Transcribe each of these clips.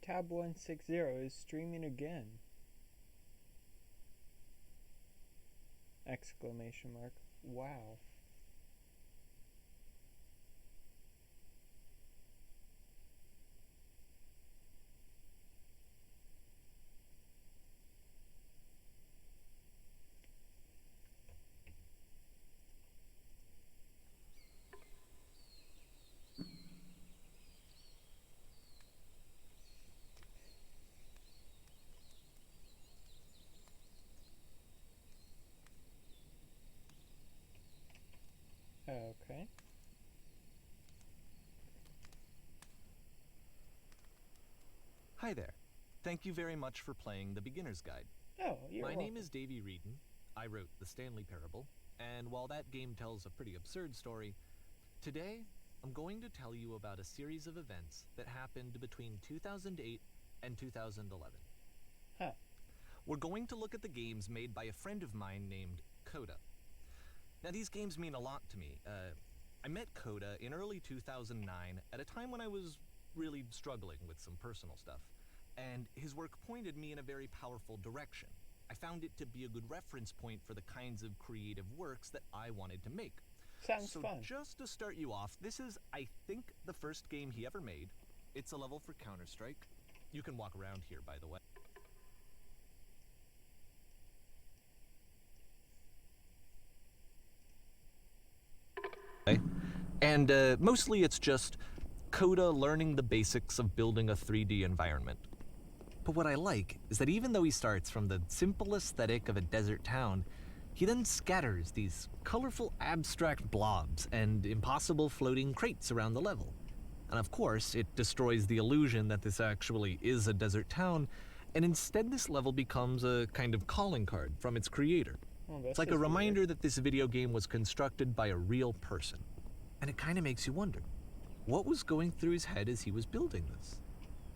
Tab160 is streaming again! Exclamation mark. Wow. Okay. Hi there. Thank you very much for playing The Beginner's Guide. Oh, you're My welcome. name is Davey Reedon. I wrote The Stanley Parable, and while that game tells a pretty absurd story, today I'm going to tell you about a series of events that happened between 2008 and 2011. Huh. We're going to look at the games made by a friend of mine named Coda. Now, these games mean a lot to me. I met Coda in early 2009 at a time when I was really struggling with some personal stuff, and his work pointed me in a very powerful direction. I found it to be a good reference point for the kinds of creative works that I wanted to make. Sounds So fun. just to start you off, this is, I think, the first game he ever made. It's a level for Counter-Strike. You can walk around here, by the way. And mostly it's just Coda learning the basics of building a 3D environment. But what I like is that even though he starts from the simple aesthetic of a desert town, he then scatters these colorful abstract blobs and impossible floating crates around the level. And of course, it destroys the illusion that this actually is a desert town, and instead this level becomes a kind of calling card from its creator. Oh, It's like a reminder that this video game was constructed by a real person. And it kind of makes you wonder, what was going through his head as he was building this?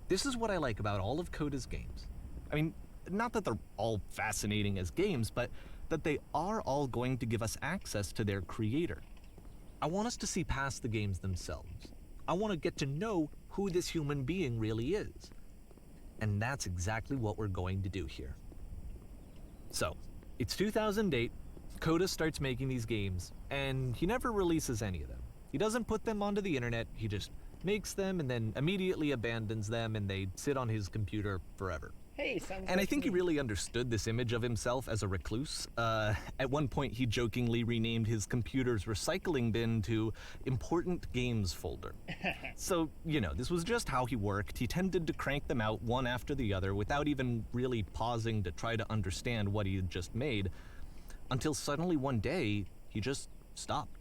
This is what I like about all of Coda's games. I mean, not that they're all fascinating as games, but that they are all going to give us access to their creator. I want us to see past the games themselves. I want to get to know who this human being really is. And that's exactly what we're going to do here. So, it's 2008, Coda starts making these games, and he never releases any of them. He doesn't put them onto the internet, he just makes them and then immediately abandons them, and they sit on his computer forever. Hey, sounds And I like think he me. really understood this image of himself as a recluse. At one point, he jokingly renamed his computer's recycling bin to Important Games Folder. So, you know, this was just how he worked. He tended to crank them out one after the other without even really pausing to try to understand what he had just made, until suddenly one day, he just stopped.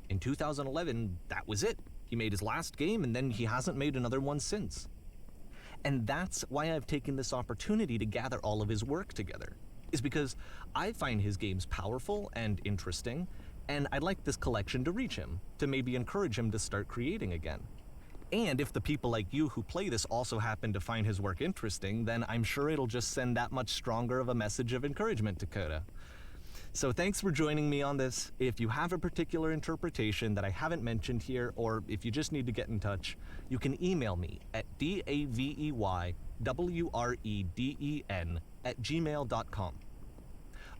In 2011, that was it. He made his last game, and then he hasn't made another one since. And that's why I've taken this opportunity to gather all of his work together, is because I find his games powerful and interesting, and I'd like this collection to reach him, to maybe encourage him to start creating again. And if the people like you who play this also happen to find his work interesting, then I'm sure it'll just send that much stronger of a message of encouragement to Coda. So thanks for joining me on this. If you have a particular interpretation that I haven't mentioned here, or if you just need to get in touch, you can email me at daveyWreden@gmail.com.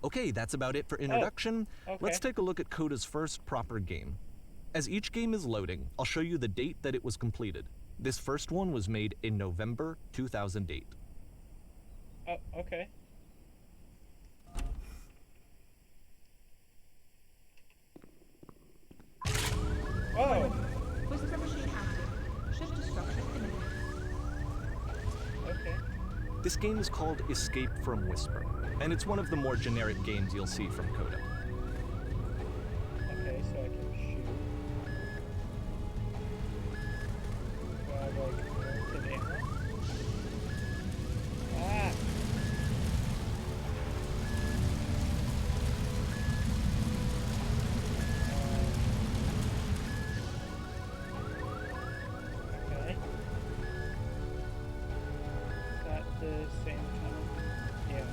Okay, that's about it for introduction. okay. Let's take a look at Coda's first proper game. As each game is loading, I'll show you the date that it was completed. This first one was made in November 2008. Oh, okay. Oh, Whisper machine active. Shift destruction imminent. okay. This game is called Escape from Whisper, and it's one of the more generic games you'll see from Coda. Okay, so I can shoot. Do I have like limited ammo? Ah! Okay. Is that the same time? Yeah,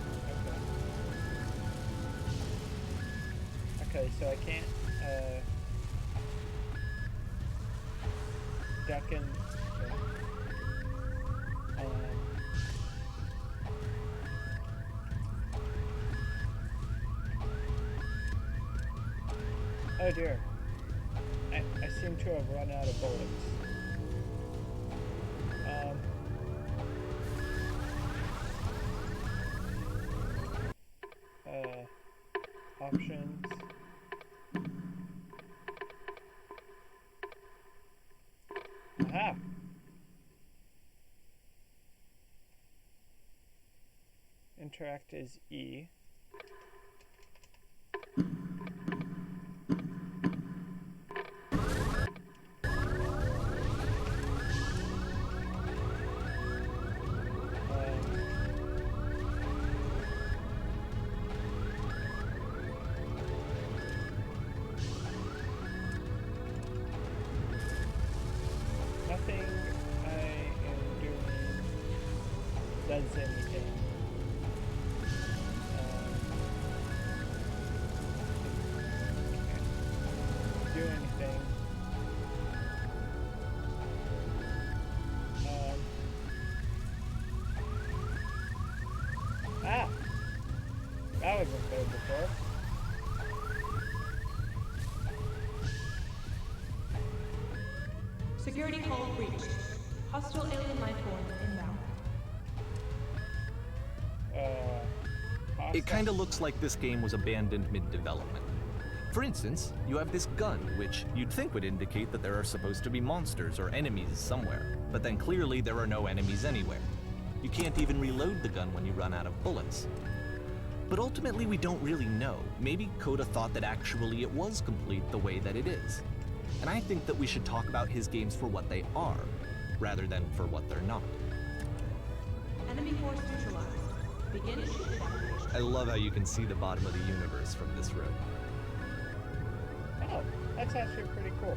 okay. Okay, so I can't, duck and, okay. Oh dear. I seem to have run out of bullets. Options. Aha! Interact is E. Nothing I am doing does anything. Do anything. Ah! That wasn't there before. Security hull breached. Hostile alien life form inbound. It kind of looks like this game was abandoned mid-development. For instance, you have this gun, which you'd think would indicate that there are supposed to be monsters or enemies somewhere, but then clearly there are no enemies anywhere. You can't even reload the gun when you run out of bullets. But ultimately we don't really know. Maybe Coda thought that actually it was complete the way that it is. And I think that we should talk about his games for what they are, rather than for what they're not. Enemy force neutralized. Begin ship evacuation. I love how you can see the bottom of the universe from this room. Oh, that's actually pretty cool.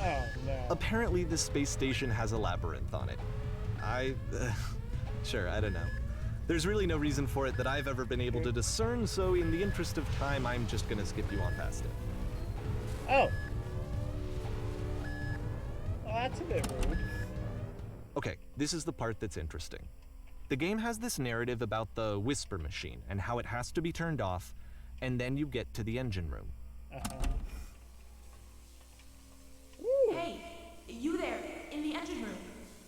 Oh no. Apparently this space station has a labyrinth on it. Sure, I don't know. There's really no reason for it that I've ever been able to discern, so in the interest of time, I'm just gonna skip you on past it. Oh. Well, that's a bit rude. Okay, this is the part that's interesting. The game has this narrative about the Whisper Machine and how it has to be turned off, and then you get to the engine room. Hey, you there, in the engine room.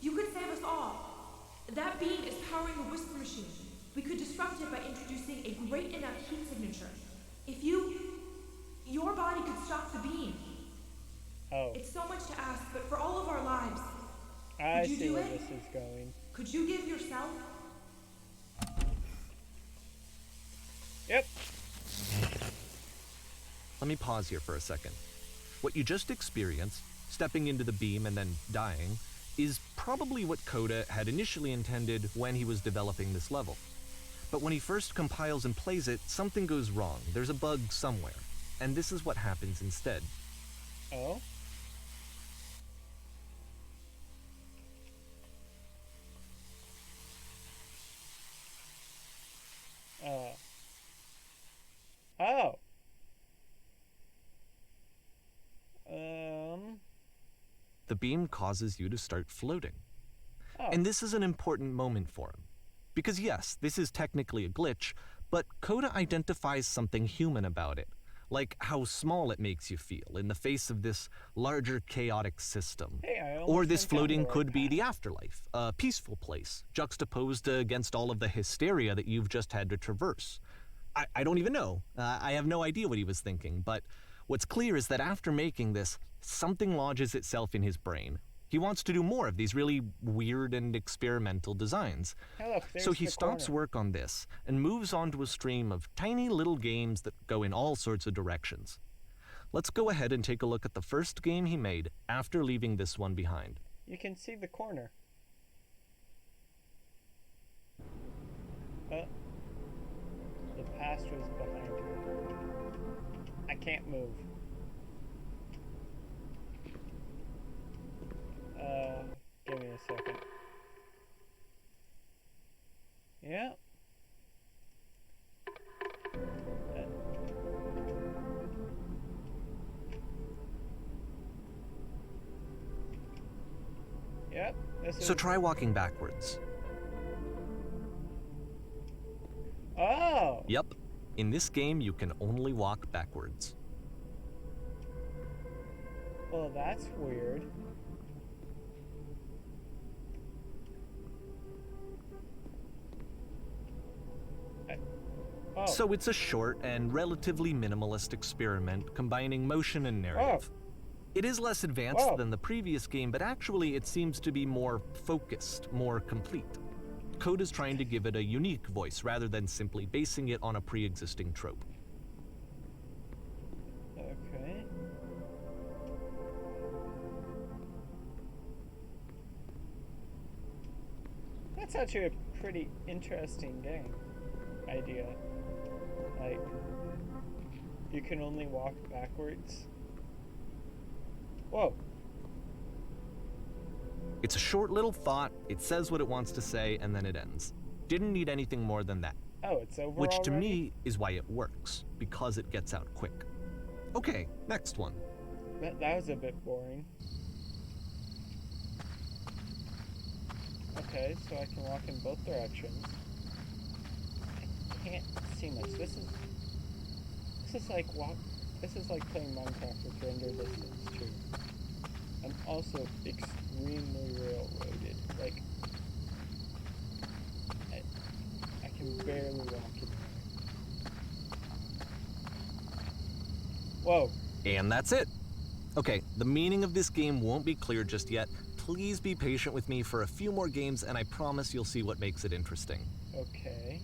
You could save us all. That beam is powering the Whisper Machine. We could disrupt it by introducing a great enough heat signature. If your body could stop the beam. Oh, It's so much to ask, but for all of our lives, I could you see do where it? this is going. Could you give yourself? Yep. Let me pause here for a second. What you just experienced, stepping into the beam and then dying, is probably what Coda had initially intended when he was developing this level. But when he first compiles and plays it, something goes wrong. There's a bug somewhere. And this is what happens instead. Oh. Oh. The beam causes you to start floating. Oh. And this is an important moment for him. Because yes, this is technically a glitch, but Coda identifies something human about it, like how small it makes you feel in the face of this larger chaotic system. Hey, I almost Or this went down floating the right could be path. the afterlife, a peaceful place, juxtaposed against all of the hysteria that you've just had to traverse. I don't even know. I have no idea what he was thinking, but what's clear is that after making this, something lodges itself in his brain. He wants to do more of these really weird and experimental designs. Hey, look, there's So he the stops corner. work on this and moves on to a stream of tiny little games that go in all sorts of directions. Let's go ahead and take a look at the first game he made after leaving this one behind. You can see the corner. The past was behind you. I can't move. Give me a second. Yeah. this So is... try walking backwards. Oh! Yep. In this game, you can only walk backwards. Well, that's weird. Oh. So it's a short and relatively minimalist experiment combining motion and narrative. It is less advanced Whoa. than the previous game, but actually it seems to be more focused, more complete. Coda's trying to give it a unique voice rather than simply basing it on a pre-existing trope. Okay. That's actually a pretty interesting game idea. Like, you can only walk backwards. Whoa. It's a short little thought, it says what it wants to say, and then it ends. Didn't need anything more than that. Oh, it's over Which to already? me is why it works, because it gets out quick. Okay, next one. That was a bit boring. Okay, so I can walk in both directions. I can't see much. This is like playing Minecraft with render distance too. I'm also extremely railroaded. Like I can barely walk in there. Whoa. And that's it. Okay, the meaning of this game won't be clear just yet. Please be patient with me for a few more games, and I promise you'll see what makes it interesting. Okay.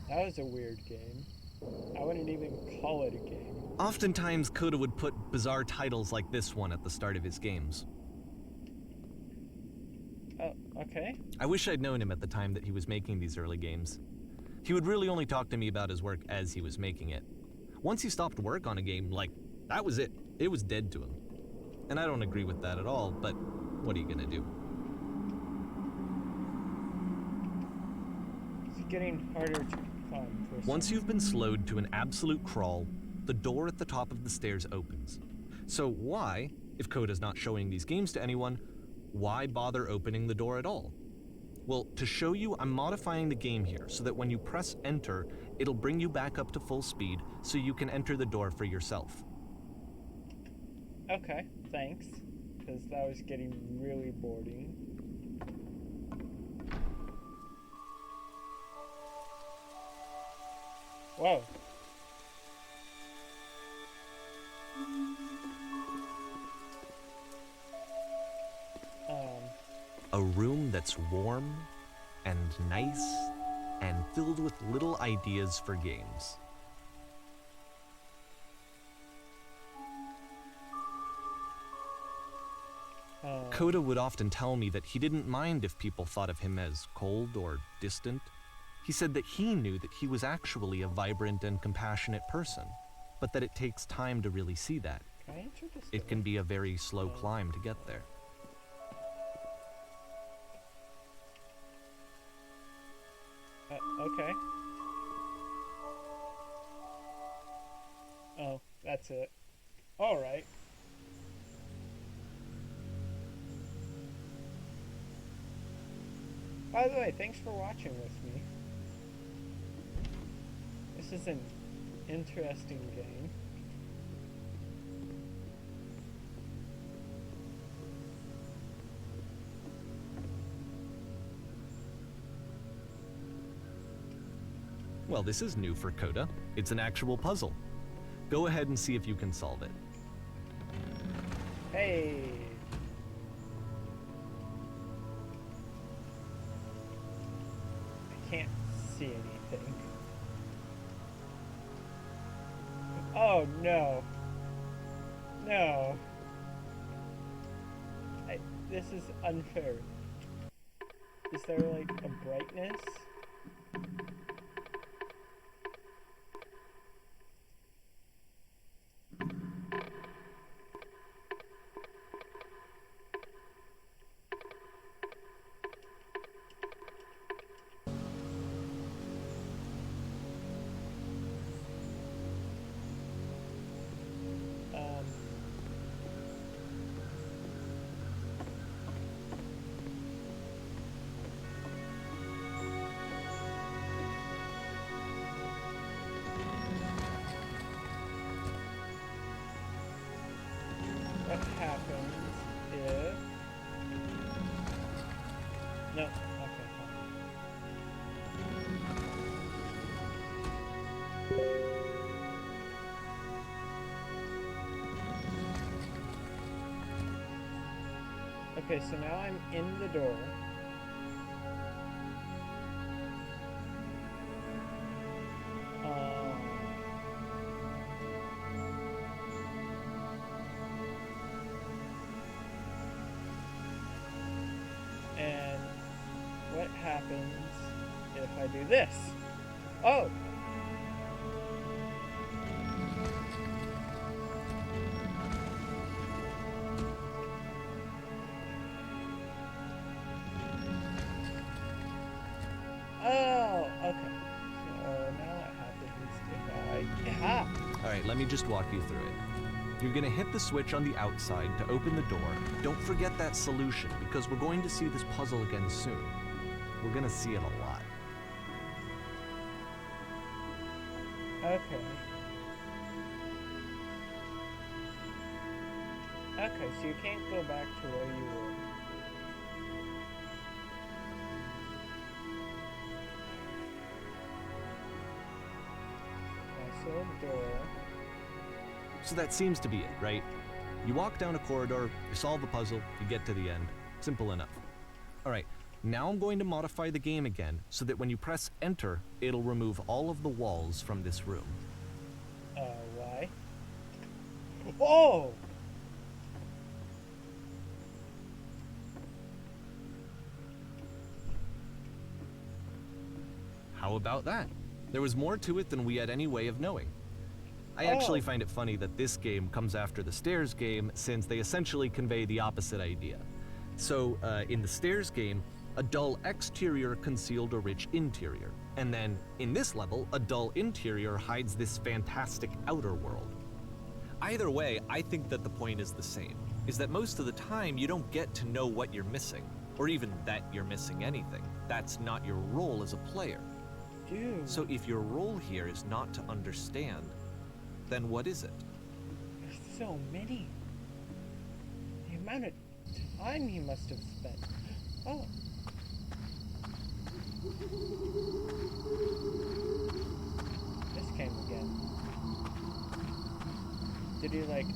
That was a weird game. I wouldn't even call it a game. Oftentimes, Coda would put bizarre titles like this one at the start of his games. Oh, okay. I wish I'd known him at the time that he was making these early games. He would really only talk to me about his work as he was making it. Once he stopped work on a game, like, that was it. It was dead to him. And I don't agree with that at all, but what are you gonna do? It's getting harder to climb for Once some- you've been slowed to an absolute crawl, the door at the top of the stairs opens. So why, if Coda's not showing these games to anyone, why bother opening the door at all? Well, to show you, I'm modifying the game here so that when you press enter, it'll bring you back up to full speed so you can enter the door for yourself. Okay, thanks. Because that was getting really boring. Whoa. A room that's warm and nice and filled with little ideas for games. Coda would often tell me that he didn't mind if people thought of him as cold or distant. He said that he knew that he was actually a vibrant and compassionate person, but that it takes time to really see that. Can I enter this It door? can be a very slow climb to get there. Okay. Oh, that's it. Alright. By the way, thanks for watching with me. This is an interesting game. Well, this is new for Coda. It's an actual puzzle. Go ahead and see if you can solve it. Hey! I can't see anything. Oh no. No. This is unfair. Is there like a brightness? Okay, so now I'm in the door. And what happens if I do this? Oh! Oh, okay. So now what happens if I... Aha! All right, let me just walk you through it. You're gonna hit the switch on the outside to open the door. Don't forget that solution, because we're going to see this puzzle again soon. We're gonna see it a lot. Okay. Okay, so you can't go back to where you were. Also a door. So that seems to be it, right? You walk down a corridor, you solve a puzzle, you get to the end. Simple enough. All right, now I'm going to modify the game again so that when you press enter, it'll remove all of the walls from this room. Why? Oh! How about that? There was more to it than we had any way of knowing. I actually Oh. find it funny that this game comes after the Stairs game, since they essentially convey the opposite idea. So, in the Stairs game, a dull exterior concealed a rich interior. And then, in this level, a dull interior hides this fantastic outer world. Either way, I think that the point is the same, is that most of the time you don't get to know what you're missing, or even that you're missing anything. That's not your role as a player. Dude. So if your role here is not to understand, then what is it? There's so many. The amount of time he must have spent. Oh. This came again. Did he like...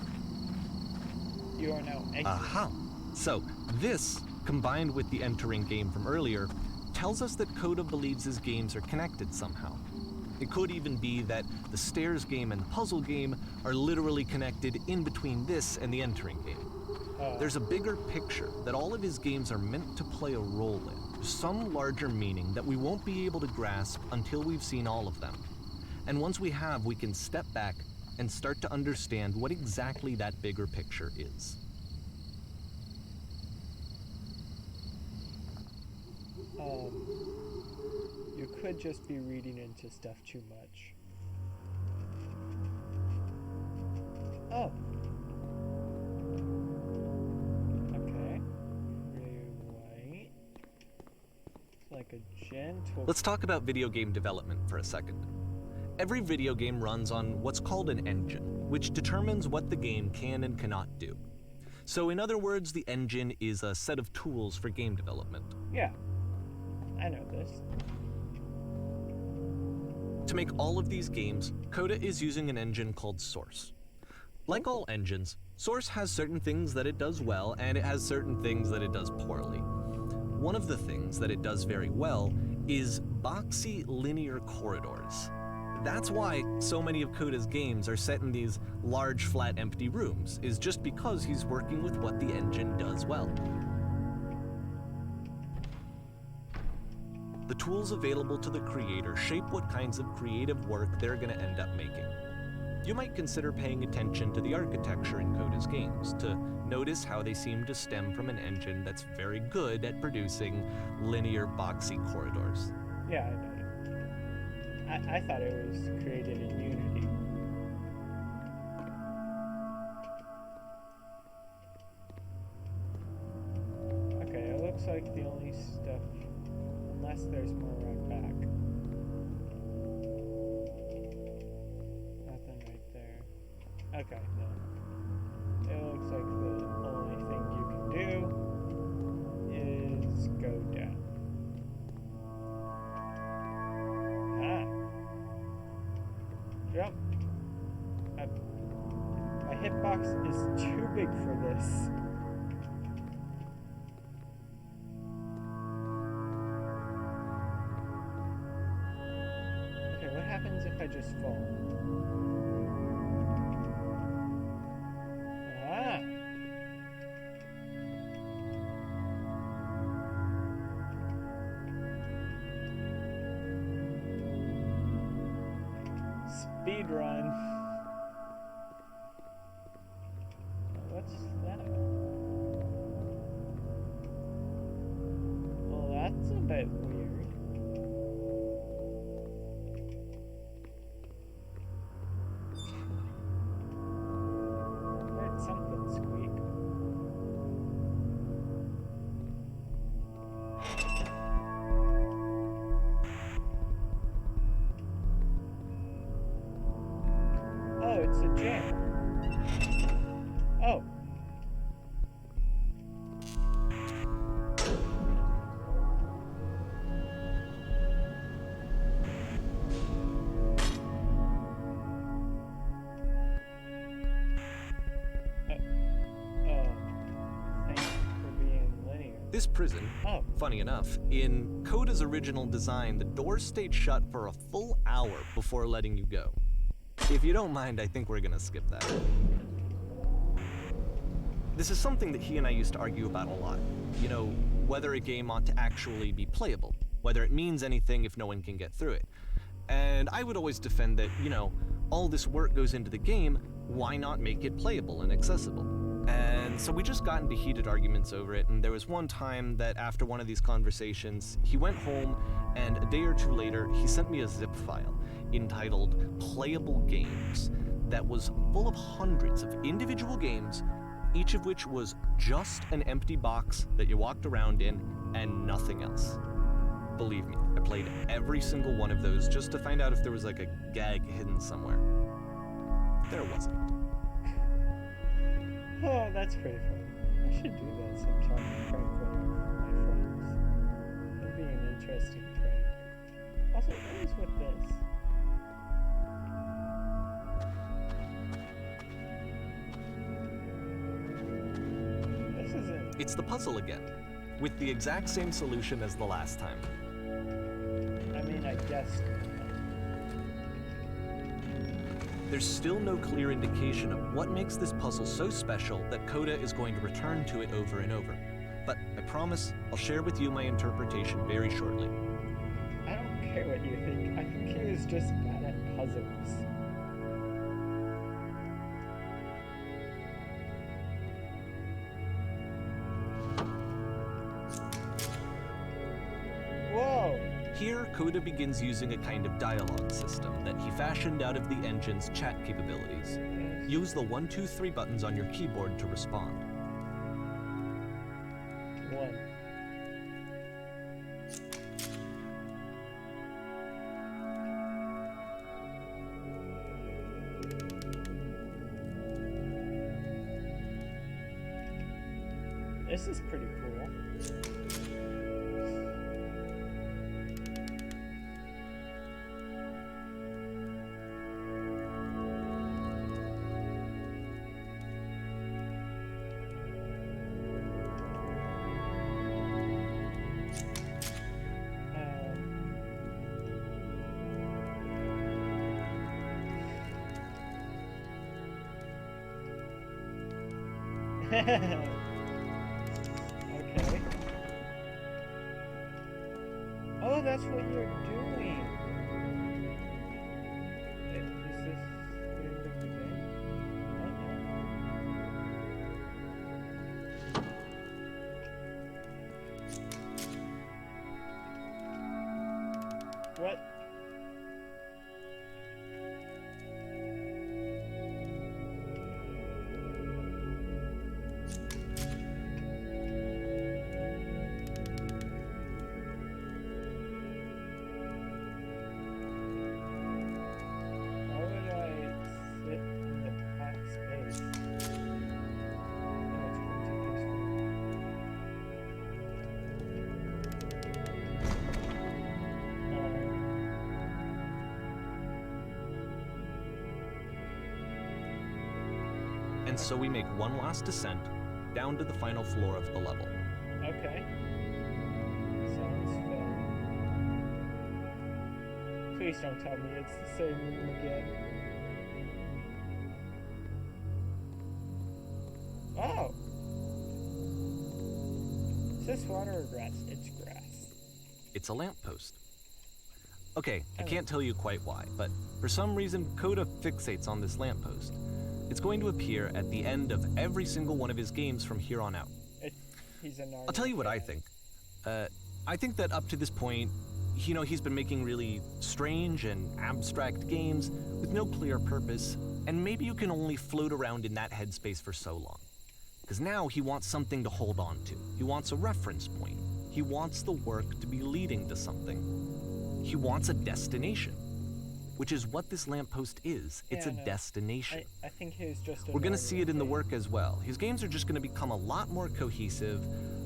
You are now exiting. Aha! So this, combined with the entering game from earlier, tells us that Coda believes his games are connected somehow. It could even be that the Stairs game and the puzzle game are literally connected in between this and the entering game. There's a bigger picture that all of his games are meant to play a role in, some larger meaning that we won't be able to grasp until we've seen all of them. And once we have, we can step back and start to understand what exactly that bigger picture is. You could just be reading into stuff too much. Oh. Okay. Rewind. It's like a gentle... Let's talk about video game development for a second. Every video game runs on what's called an engine, which determines what the game can and cannot do. So in other words, the engine is a set of tools for game development. Yeah. I know this. To make all of these games, Coda is using an engine called Source. Like all engines, Source has certain things that it does well, and it has certain things that it does poorly. One of the things that it does very well is boxy linear corridors. That's why so many of Coda's games are set in these large, flat, empty rooms, is just because he's working with what the engine does well. The tools available to the creator shape what kinds of creative work they're going to end up making. You might consider paying attention to the architecture in Coda's games to notice how they seem to stem from an engine that's very good at producing linear, boxy corridors. Yeah, I know. I thought it was created in Unity. Okay, it looks like the only stuff, unless there's more around back. Nothing right there. Okay, no. It looks like the only thing you can do is go down. Ah. Jump. My hitbox is too big for this. happens if I just fall? Ah! Speed run. What's that? Well, that's a bit weird. Heard something squeak. Oh, it's a jam. Oh. Thanks for being linear. This prison, Oh. funny enough, in Coda's original design, the doors stayed shut for a full hour before letting you go. If you don't mind, I think we're gonna skip that. This is something that he and I used to argue about a lot. You know, whether a game ought to actually be playable, whether it means anything if no one can get through it. And I would always defend that, you know, all this work goes into the game, why not make it playable and accessible? And so we just got into heated arguments over it, and there was one time that after one of these conversations, he went home, and a day or two later, he sent me a zip file entitled Playable Games that was full of hundreds of individual games, each of which was just an empty box that you walked around in and nothing else. Believe me, I played every single one of those just to find out if there was like a gag hidden somewhere. There wasn't. Oh, that's pretty fun. I should do that sometime. Prank with my friends. That'd be an interesting prank. Also, what is with this? This isn't. It's the puzzle again, with the exact same solution as the last time. I mean, I guess. There's still no clear indication of what makes this puzzle so special that Coda is going to return to it over and over. But I promise I'll share with you my interpretation very shortly. I don't care what you think. I think he was just bad at puzzles. Whoa! Here, Coda begins using a kind of dialogue system that he fashioned out of the engine's chat capabilities. Use the 1, 2, 3 buttons on your keyboard to respond. 1. This is pretty cool. Okay. Oh, that's what you're doing. Is this the end of the game? Oh, no. What? And so we make one last descent down to the final floor of the level. Okay. Sounds fun. Please don't tell me it's the same room again. Oh! Is this water or grass? It's grass. It's a lamppost. Okay, I can't tell you quite why, but for some reason, Coda fixates on this lamppost. It's going to appear at the end of every single one of his games from here on out. He's a I'll tell you what I think. I think that up to this point, he's been making really strange and abstract games with no clear purpose, and maybe you can only float around in that headspace for so long. Because now he wants something to hold on to. He wants a reference point. He wants the work to be leading to something. He wants a destination, which is what this lamppost is. It's a destination. I think he was just We're going to see it in the work as well. His games are just going to become a lot more cohesive,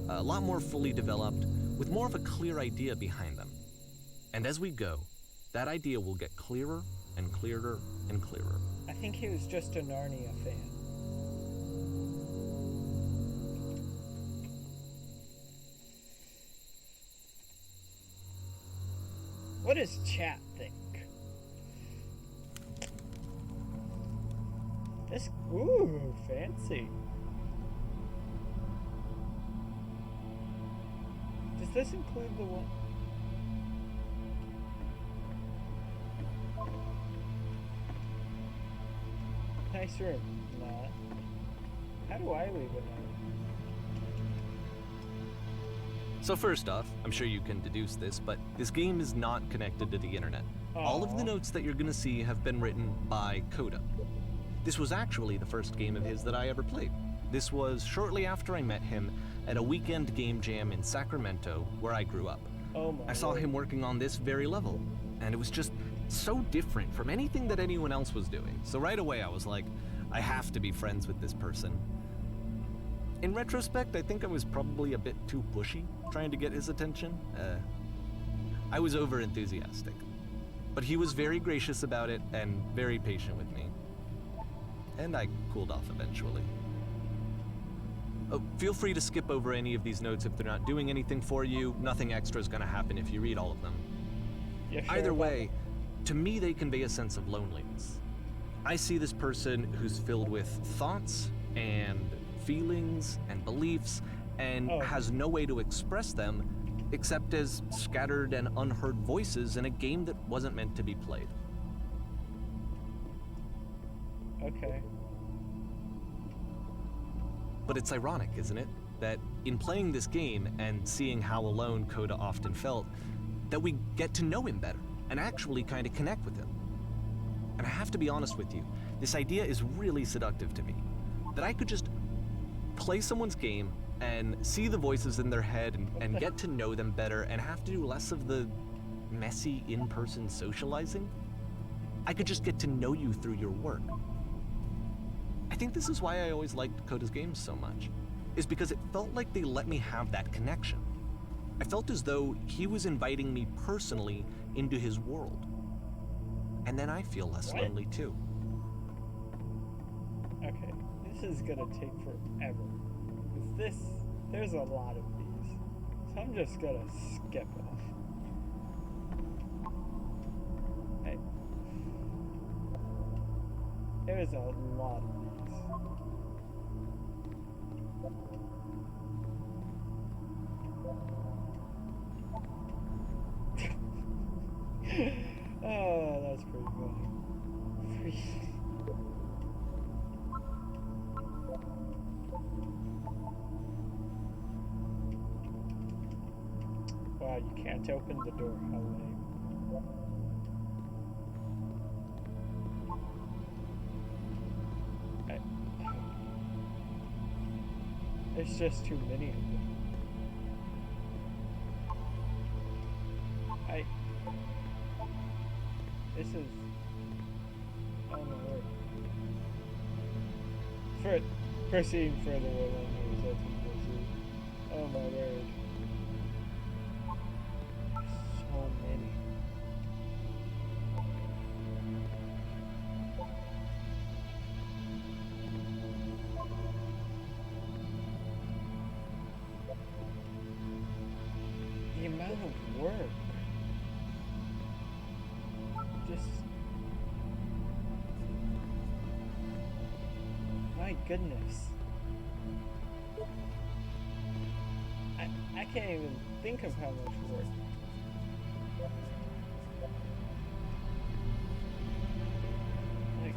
a lot more fully developed, with more of a clear idea behind them. And as we go, that idea will get clearer and clearer and clearer. I think he was just a Narnia fan. What does chat think? This, ooh, fancy. Does this include the one? Nice room. Nah. How do I leave a note? So first off, I'm sure you can deduce this, but this game is not connected to the internet. All of the notes that you're gonna see have been written by Coda. This was actually the first game of his that I ever played. This was shortly after I met him at a weekend game jam in Sacramento, where I grew up. Oh my I saw him working on this very level, and it was just so different from anything that anyone else was doing. So right away I was like, I have to be friends with this person. In retrospect, I think I was probably a bit too pushy, trying to get his attention. I was over-enthusiastic. But he was very gracious about it and very patient with me. And I cooled off eventually. Oh, feel free to skip over any of these notes if they're not doing anything for you. Nothing extra is going to happen if you read all of them. Yeah, sure, Either way, to me they convey a sense of loneliness. I see this person who's filled with thoughts and feelings and beliefs and has no way to express them except as scattered and unheard voices in a game that wasn't meant to be played. Okay. But it's ironic, isn't it? That in playing this game and seeing how alone Coda often felt, that we get to know him better and actually kind of connect with him. And I have to be honest with you, this idea is really seductive to me. That I could just play someone's game and see the voices in their head and get to know them better and have to do less of the messy in-person socializing. I could just get to know you through your work. I think this is why I always liked Coda's games so much, is because it felt like they let me have that connection. I felt as though he was inviting me personally into his world. And then I feel less lonely too. Okay, this is gonna take forever. There's a lot of these. So I'm just gonna skip off. Hey. There's a lot of these. Oh, that's pretty funny. Wow, you can't open the door. How lame. There's just too many of them. This is... Oh my word. Proceeding further along here, that's impressive. Oh my word. So many. The amount of work. just... My goodness. I can't even think of how much work. Like...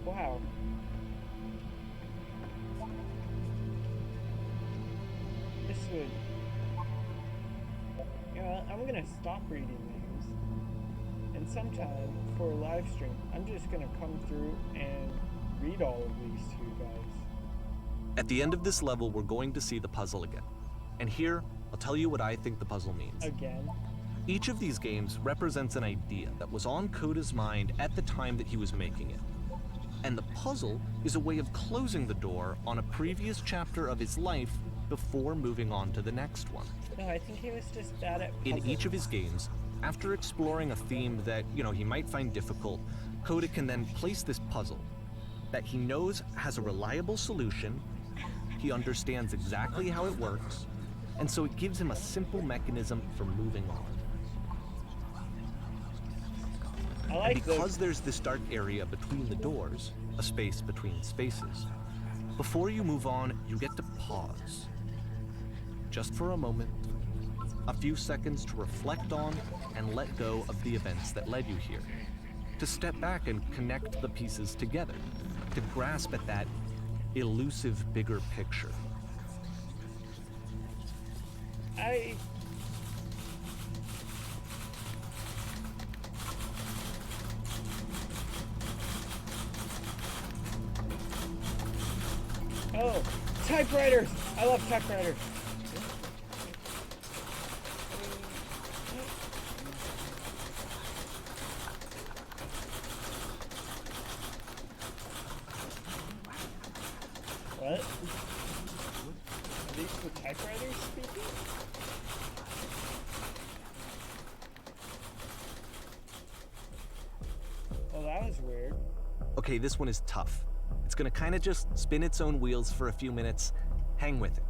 Wow. This would... You know, I'm gonna stop reading names. And sometime, for a live stream, I'm just gonna come through and read all of these to you guys. At the end of this level, we're going to see the puzzle again. And here, I'll tell you what I think the puzzle means. Again. Each of these games represents an idea that was on Coda's mind at the time that he was making it. And the puzzle is a way of closing the door on a previous chapter of his life before moving on to the next one. No, I think he was just bad at puzzles. In each of his games, after exploring a theme that, he might find difficult, Coda can then place this puzzle that he knows has a reliable solution, he understands exactly how it works, and so it gives him a simple mechanism for moving on. I And like because there's this dark area between the doors, a space between spaces, before you move on, you get to pause. Just for a moment, a few seconds to reflect on and let go of the events that led you here. To step back and connect the pieces together. To grasp at that elusive bigger picture. Oh, typewriters! I love typewriters. What? Are these the typewriters speaking? Well, that was weird. Okay, this one is tough. It's gonna kinda just spin its own wheels for a few minutes. Hang with it.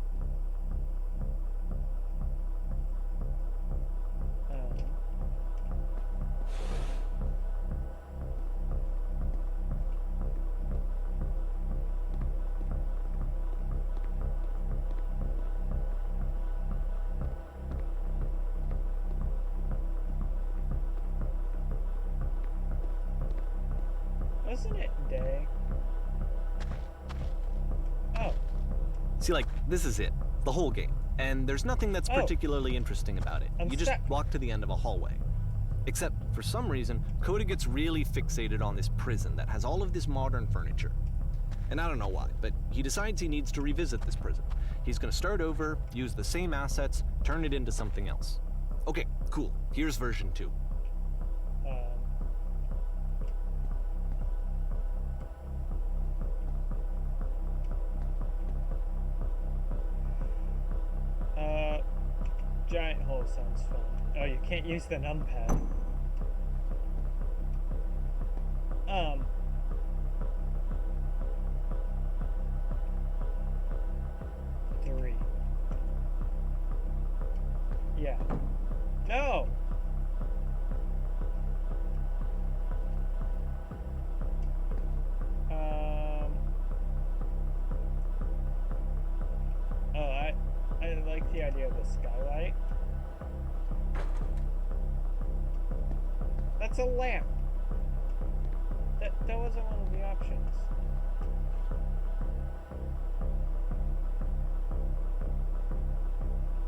Wasn't it day? Oh. See, like, this is it. The whole game. And there's nothing that's Oh. particularly interesting about it. I'm You just stuck. walk to the end of a hallway. Except, for some reason, Coda gets really fixated on this prison that has all of this modern furniture. And I don't know why, but he decides he needs to revisit this prison. He's gonna start over, use the same assets, turn it into something else. Okay, cool. Here's version 2. Giant hole sounds fun. Oh, you can't use the numpad. Three. Yeah. No! Oh, I like the idea of the skylight. That's a lamp. That wasn't one of the options.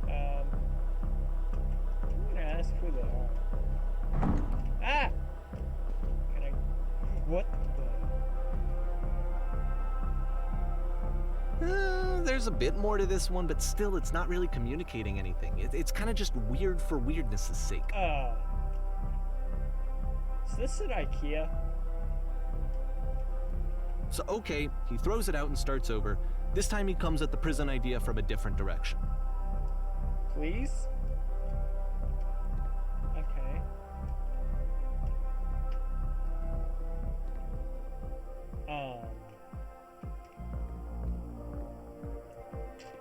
I'm gonna ask who they are. Ah! Can I? What the? There's a bit more to this one, but still, it's not really communicating anything. It's kind of just weird for weirdness' sake. Is this an IKEA? So, okay, he throws it out and starts over. This time he comes at the prison idea from a different direction. Please? Okay.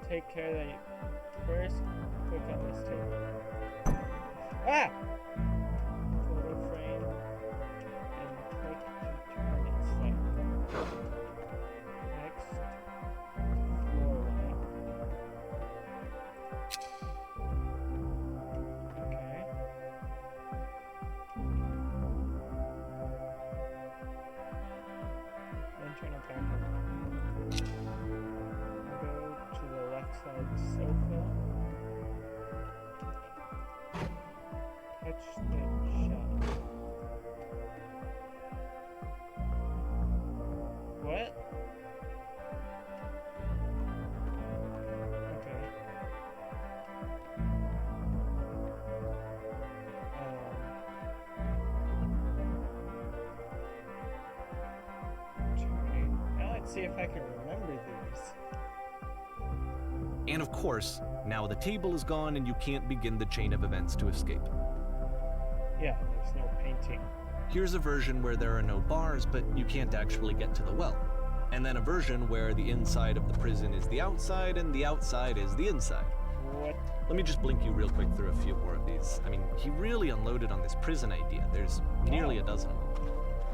take care that you first click on this table. Ah! Photo frame and click to turn it slightly. Next, floor lamp. Okay. Then turn it back on. Go to the left side sofa. Touch the shelf. What? Okay. Turning. Now let's see if I can remember these. And of course, now the table is gone and you can't begin the chain of events to escape. Yeah, there's no painting. Here's a version where there are no bars, but you can't actually get to the well. And then a version where the inside of the prison is the outside and the outside is the inside. What? Let me just blink you real quick through a few more of these. I mean, he really unloaded on this prison idea. There's nearly a dozen of them.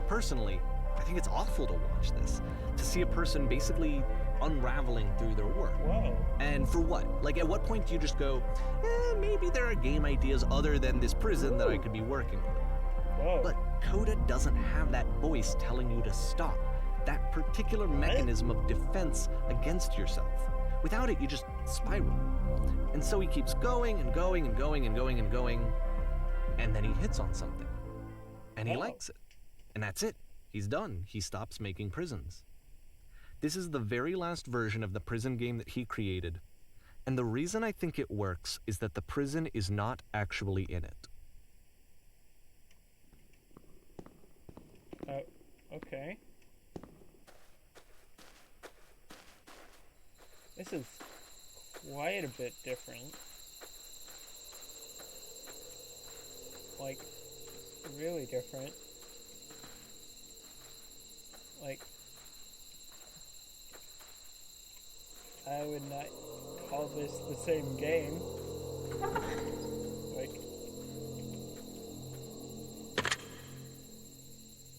Personally, I think it's awful to watch this, to see a person basically unraveling through their work. Whoa. And for what? Like, at what point do you just go, maybe there are game ideas other than this prison that I could be working on? Whoa. But Coda doesn't have that voice telling you to stop, that particular mechanism of defense against yourself. Without it, you just spiral. And so he keeps going and going and going and going and going, and then he hits on something. And he likes it. And that's it. He's done. He stops making prisons. This is the very last version of the prison game that he created. And the reason I think it works is that the prison is not actually in it. Okay. This is quite a bit different. Like, really different. Like, I would not call this the same game. Like,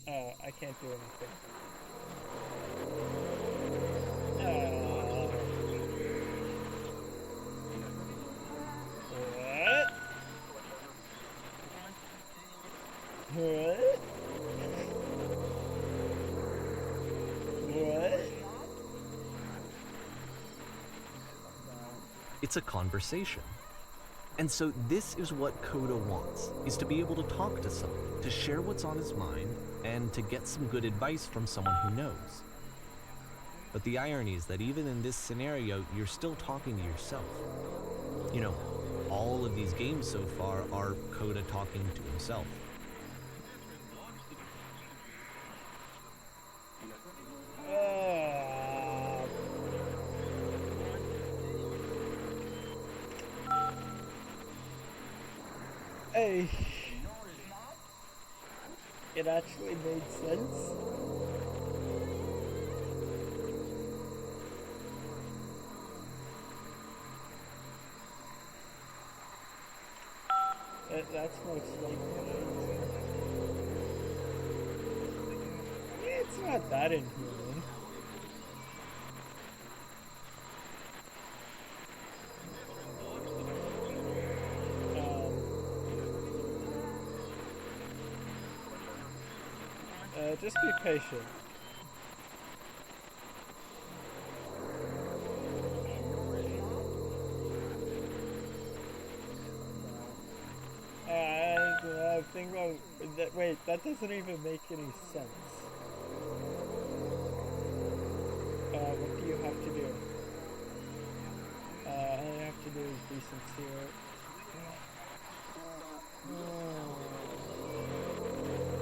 I can't do anything. What? What? It's a conversation. And so this is what Coda wants, is to be able to talk to someone, to share what's on his mind, and to get some good advice from someone who knows. But the irony is that even in this scenario, you're still talking to yourself. You know, all of these games so far are Coda talking to himself. Hey, it actually made sense. That's most likely. Yeah, it's not that inhuman. Just be patient. I think that. Wait, that doesn't even make any sense. What do you have to do? All you have to do is be sincere.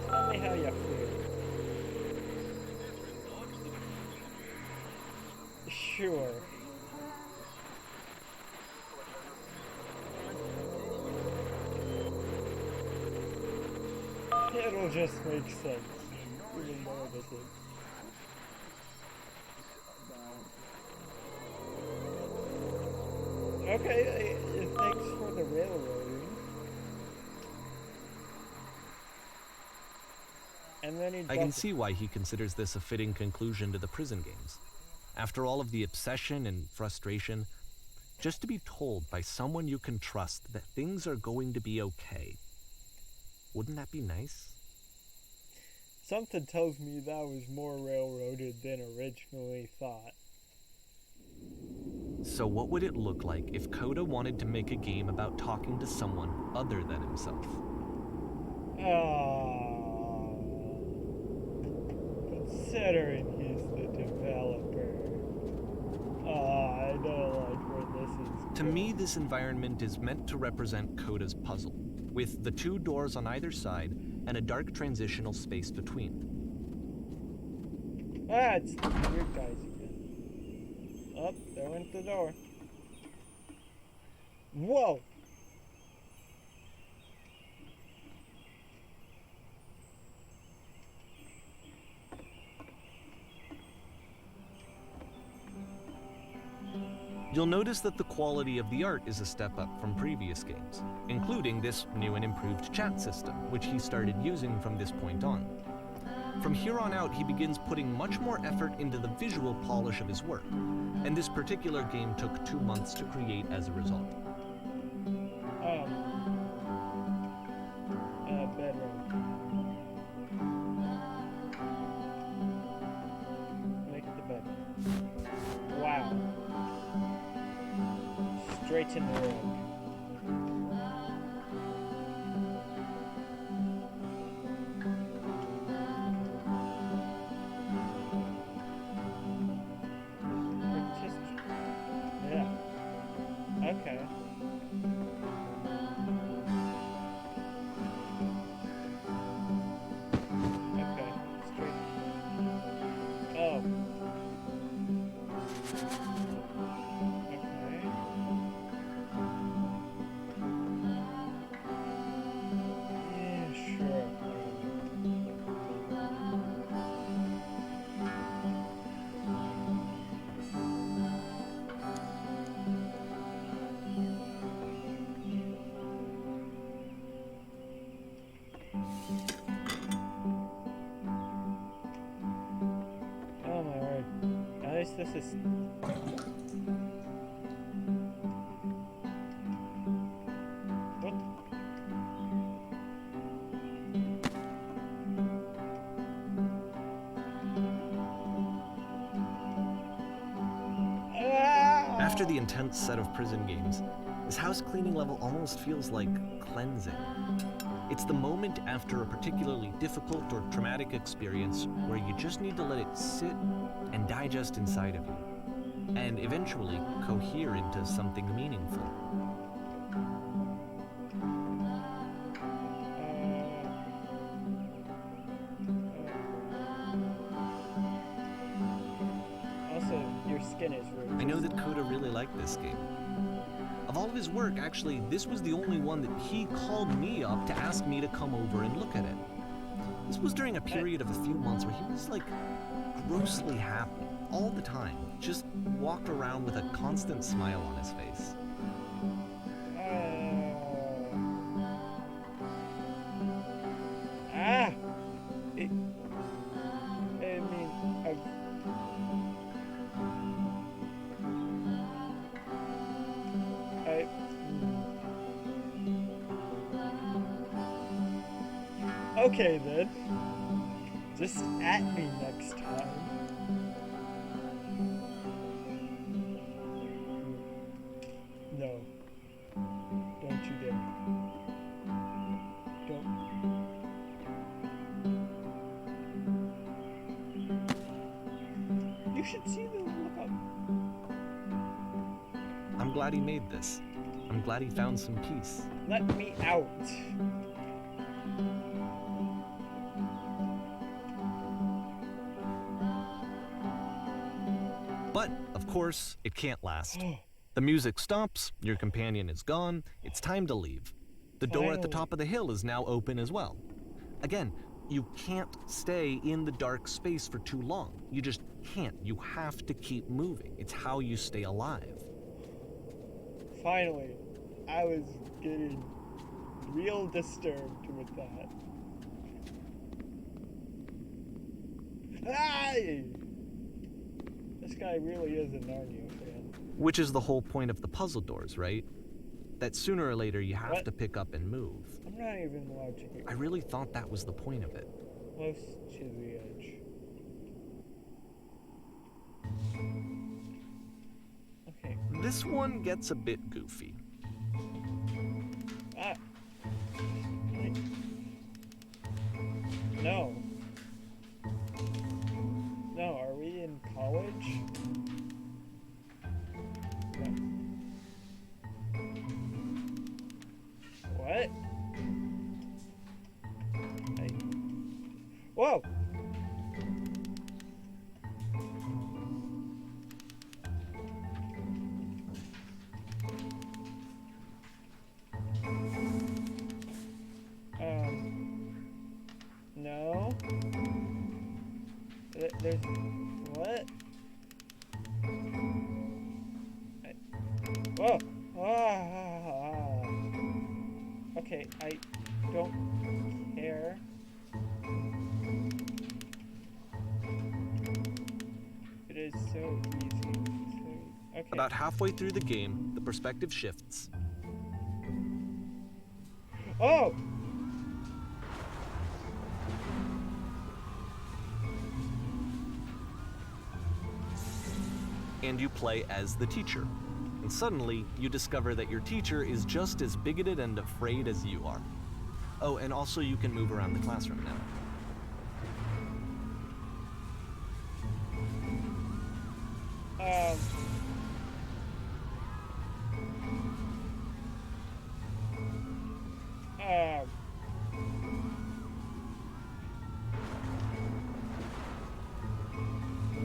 Tell me how you feel. Sure. It'll just make sense, even though it isn't. Okay, thanks for the railroading. And then he I can dropped see why he considers this a fitting conclusion to the prison games. After all of the obsession and frustration, just to be told by someone you can trust that things are going to be okay. Wouldn't that be nice? Something tells me that was more railroaded than originally thought. So what would it look like if Coda wanted to make a game about talking to someone other than himself? Considering he's the developer. I don't like where this is To me, this environment is meant to represent Coda's puzzle, with the two doors on either side and a dark transitional space between. It's the weird guys again. Oh, there went the door. Whoa! You'll notice that the quality of the art is a step up from previous games, including this new and improved chat system, which he started using from this point on. From here on out, he begins putting much more effort into the visual polish of his work, and this particular game took 2 months to create as a result. Bedroom. Make the bed. Wow. Straight in the room. Yeah. Okay. Okay. Straight. Oh. Okay. Yeah, sure. Oh my word. At least this is... What? After the intense set of prison games, this house cleaning level almost feels like cleansing. It's the moment after a particularly difficult or traumatic experience where you just need to let it sit and digest inside of you, and eventually cohere into something meaningful. Also, your skin is rude. I know that Coda really liked this game. Of all of his work, actually, this was the only one that he called me up to ask me to come over and look at it. This was during a period of a few months where he was like grossly happy all the time, just walked around with a constant smile on his face. Okay then. Just at me next time. No. Don't you dare. Don't. You should see the look up. I'm glad he made this. I'm glad he found some peace. Let me out. But, of course, it can't last. The music stops, your companion is gone, it's time to leave. The door at the top of the hill is now open as well. Again, you can't stay in the dark space for too long. You just can't. You have to keep moving. It's how you stay alive. Finally, I was getting real disturbed with that. Hey! This guy really is a Narnia fan. Which is the whole point of the puzzle doors, right? That sooner or later you have What? to pick up and move. I'm not even allowed to get I really thought that was the point of it. close to the edge. Okay. This one gets a bit goofy. Ah. Wait. No. No, are we in college? No. What? Whoa! No. There's what? Whoa! Ah. Okay, I don't care. It is so easy. Okay. About halfway through the game, the perspective shifts. Oh! And you play as the teacher. And suddenly, you discover that your teacher is just as bigoted and afraid as you are. Oh, and also you can move around the classroom now.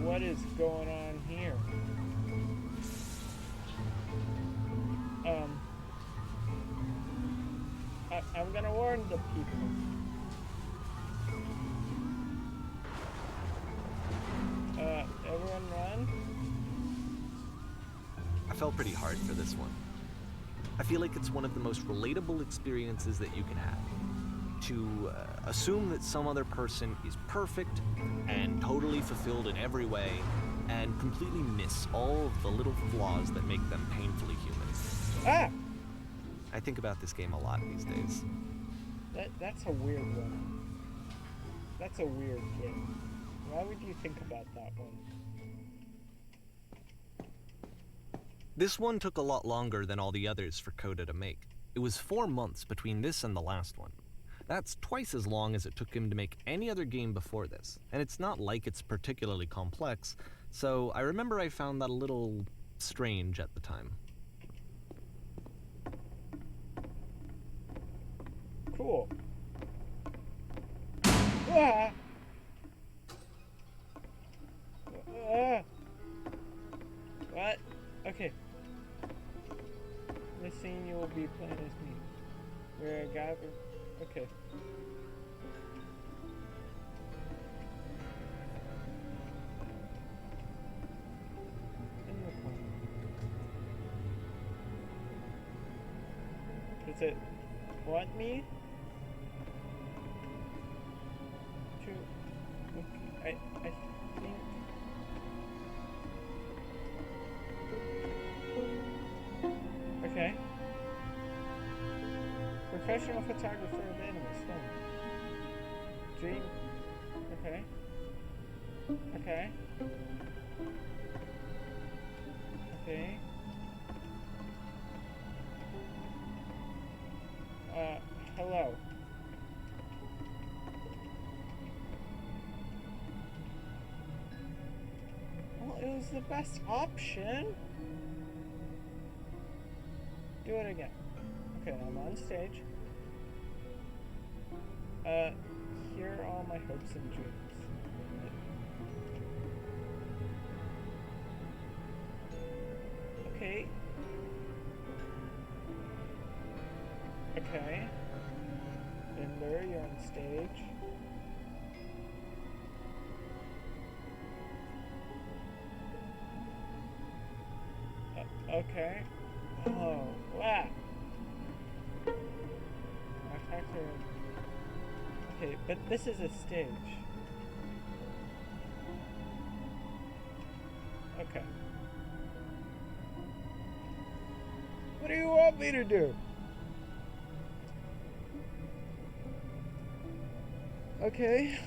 What is going on here? I'm gonna warn the people. Everyone run? I felt pretty hard for this one. I feel like it's one of the most relatable experiences that you can have. To assume that some other person is perfect and totally fulfilled in every way, and completely miss all of the little flaws that make them painfully human. Ah! I think about this game a lot these days. That's a weird one. That's a weird game. Why would you think about that one? This one took a lot longer than all the others for Coda to make. It was 4 months between this and the last one. That's twice as long as it took him to make any other game before this, and it's not like it's particularly complex, so I remember I found that a little strange at the time. Cool. Ah! Ah! What? Okay. This scene you will be playing as me. We're a guy. Okay. In the corner. Does it want me to? Okay, I think. Okay. Professional photographer of animals. Dream. Okay. Okay. Okay. Hello. Well, it was the best option. Do it again. Okay, I'm on stage. Here are all my hopes and dreams. Okay. Okay. Binder, you're on stage. Okay. Oh, wow. Architecture. Okay, but this is a stage. Okay. What do you want me to do? Okay.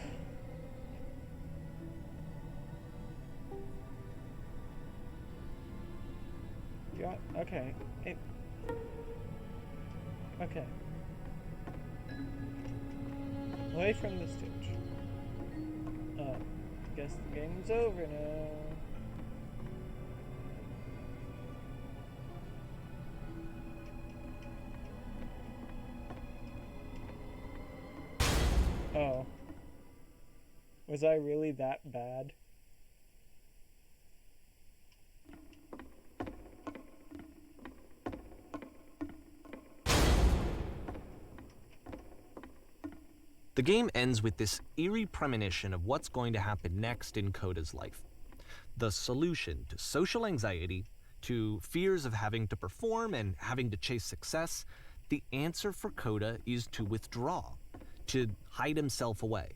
Yeah, okay. Okay. Away from the stage. Guess the game's over now. Oh. Was I really that bad? The game ends with this eerie premonition of what's going to happen next in Coda's life. The solution to social anxiety, to fears of having to perform and having to chase success, the answer for Coda is to withdraw, to hide himself away.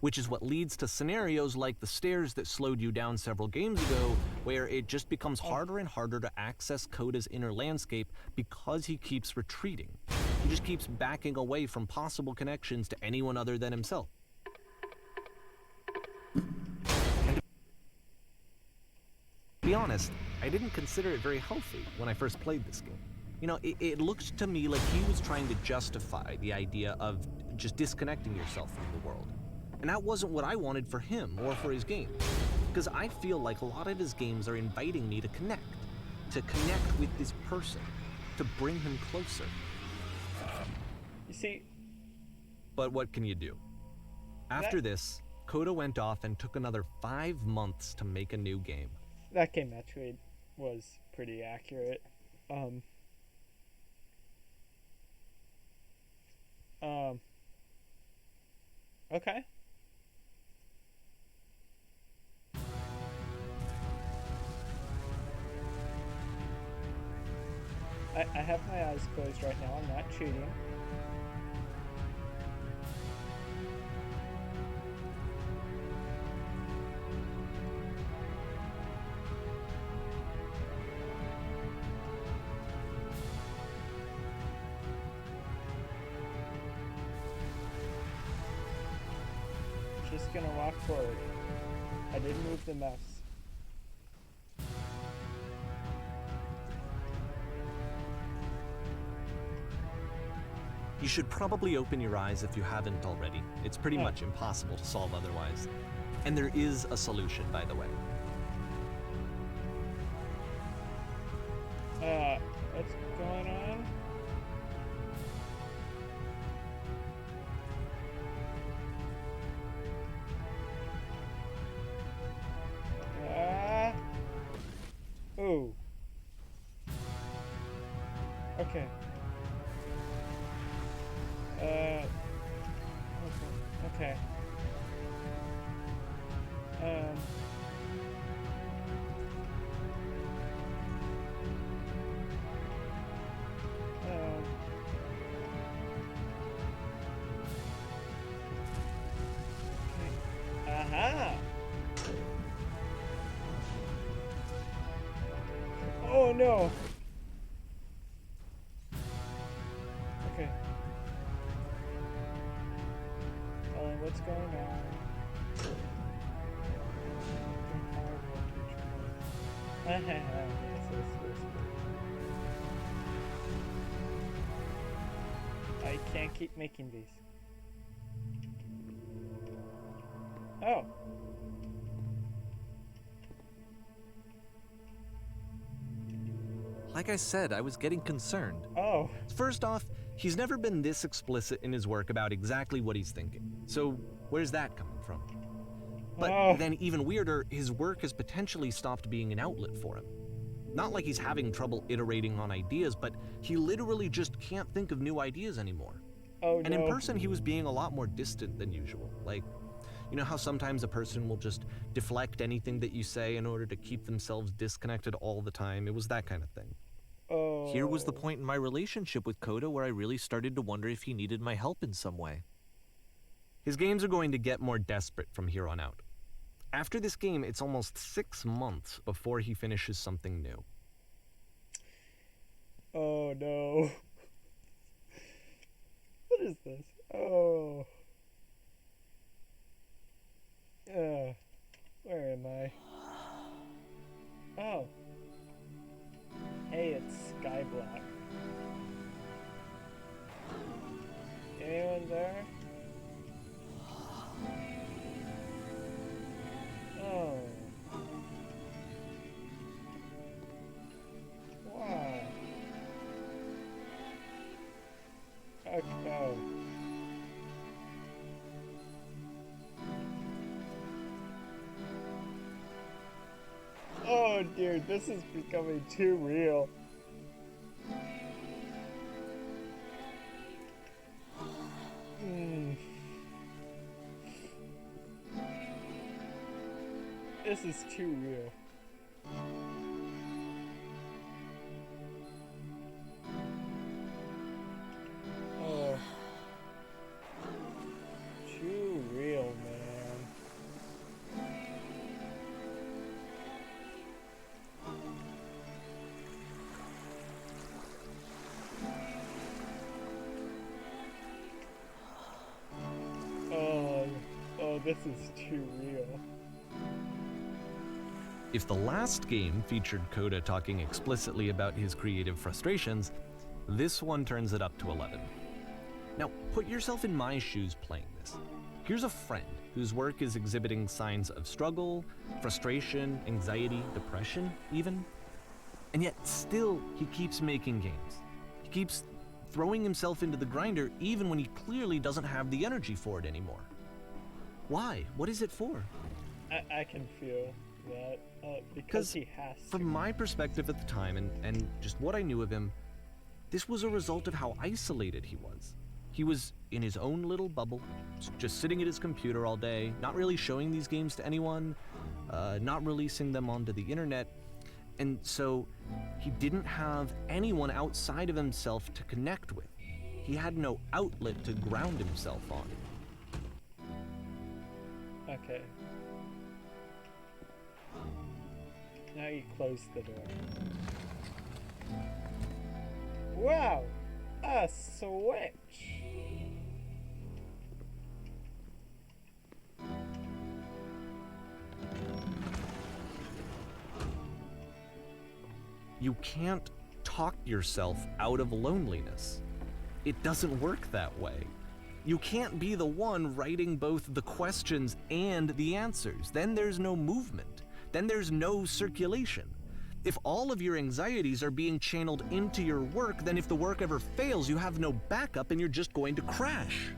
Which is what leads to scenarios like the stairs that slowed you down several games ago, where it just becomes harder and harder to access Coda's inner landscape because he keeps retreating. He just keeps backing away from possible connections to anyone other than himself. And to be honest, I didn't consider it very healthy when I first played this game. You know, it looked to me like he was trying to justify the idea of just disconnecting yourself from the world. And that wasn't what I wanted for him or for his game. Because I feel like a lot of his games are inviting me to connect with this person, to bring him closer. You see, but what can you do? After this, Coda went off and took another 5 months to make a new game. that game actually was pretty accurate. Okay. I have my eyes closed right now. I'm not cheating. Just gonna walk forward. I didn't move the mouse. You should probably open your eyes if you haven't already. It's pretty much impossible to solve otherwise. And there is a solution, by the way. What's going on? Ooh. Okay. Okay. Aha! Oh no! Okay. What's going on? I can't keep making these. Oh. Like I said, I was getting concerned. Oh. First off, he's never been this explicit in his work about exactly what he's thinking. So where's that coming from? But then even weirder, his work has potentially stopped being an outlet for him. Not like he's having trouble iterating on ideas, but he literally just can't think of new ideas anymore. Oh, and in person, he was being a lot more distant than usual. Like, you know how sometimes a person will just deflect anything that you say in order to keep themselves disconnected all the time? It was that kind of thing. Oh. Here was the point in my relationship with Coda where I really started to wonder if he needed my help in some way. His games are going to get more desperate from here on out. After this game, it's almost 6 months before he finishes something new. Oh no. What is this? Oh. Where am I? Oh. Hey, it's Skyblock. Anyone there? Oh. Wow. Oh. Oh dear, this is becoming too real. This is too real. Oh. Too real, man. Oh, this is too real. If the last game featured Coda talking explicitly about his creative frustrations, this one turns it up to 11. Now, put yourself in my shoes playing this. Here's a friend whose work is exhibiting signs of struggle, frustration, anxiety, depression, even. And yet, still, he keeps making games. He keeps throwing himself into the grinder even when he clearly doesn't have the energy for it anymore. Why? What is it for? I can feel that because he has to. From my perspective at the time and just what I knew of him, this was a result of how isolated he was. He was in his own little bubble, just sitting at his computer all day, not really showing these games to anyone, not releasing them onto the internet, and so he didn't have anyone outside of himself to connect with. He had no outlet to ground himself on. Okay. Now you close the door. Wow! A switch! You can't talk yourself out of loneliness. It doesn't work that way. You can't be the one writing both the questions and the answers. Then there's no movement. Then there's no circulation. If all of your anxieties are being channeled into your work, then if the work ever fails, you have no backup and you're just going to crash.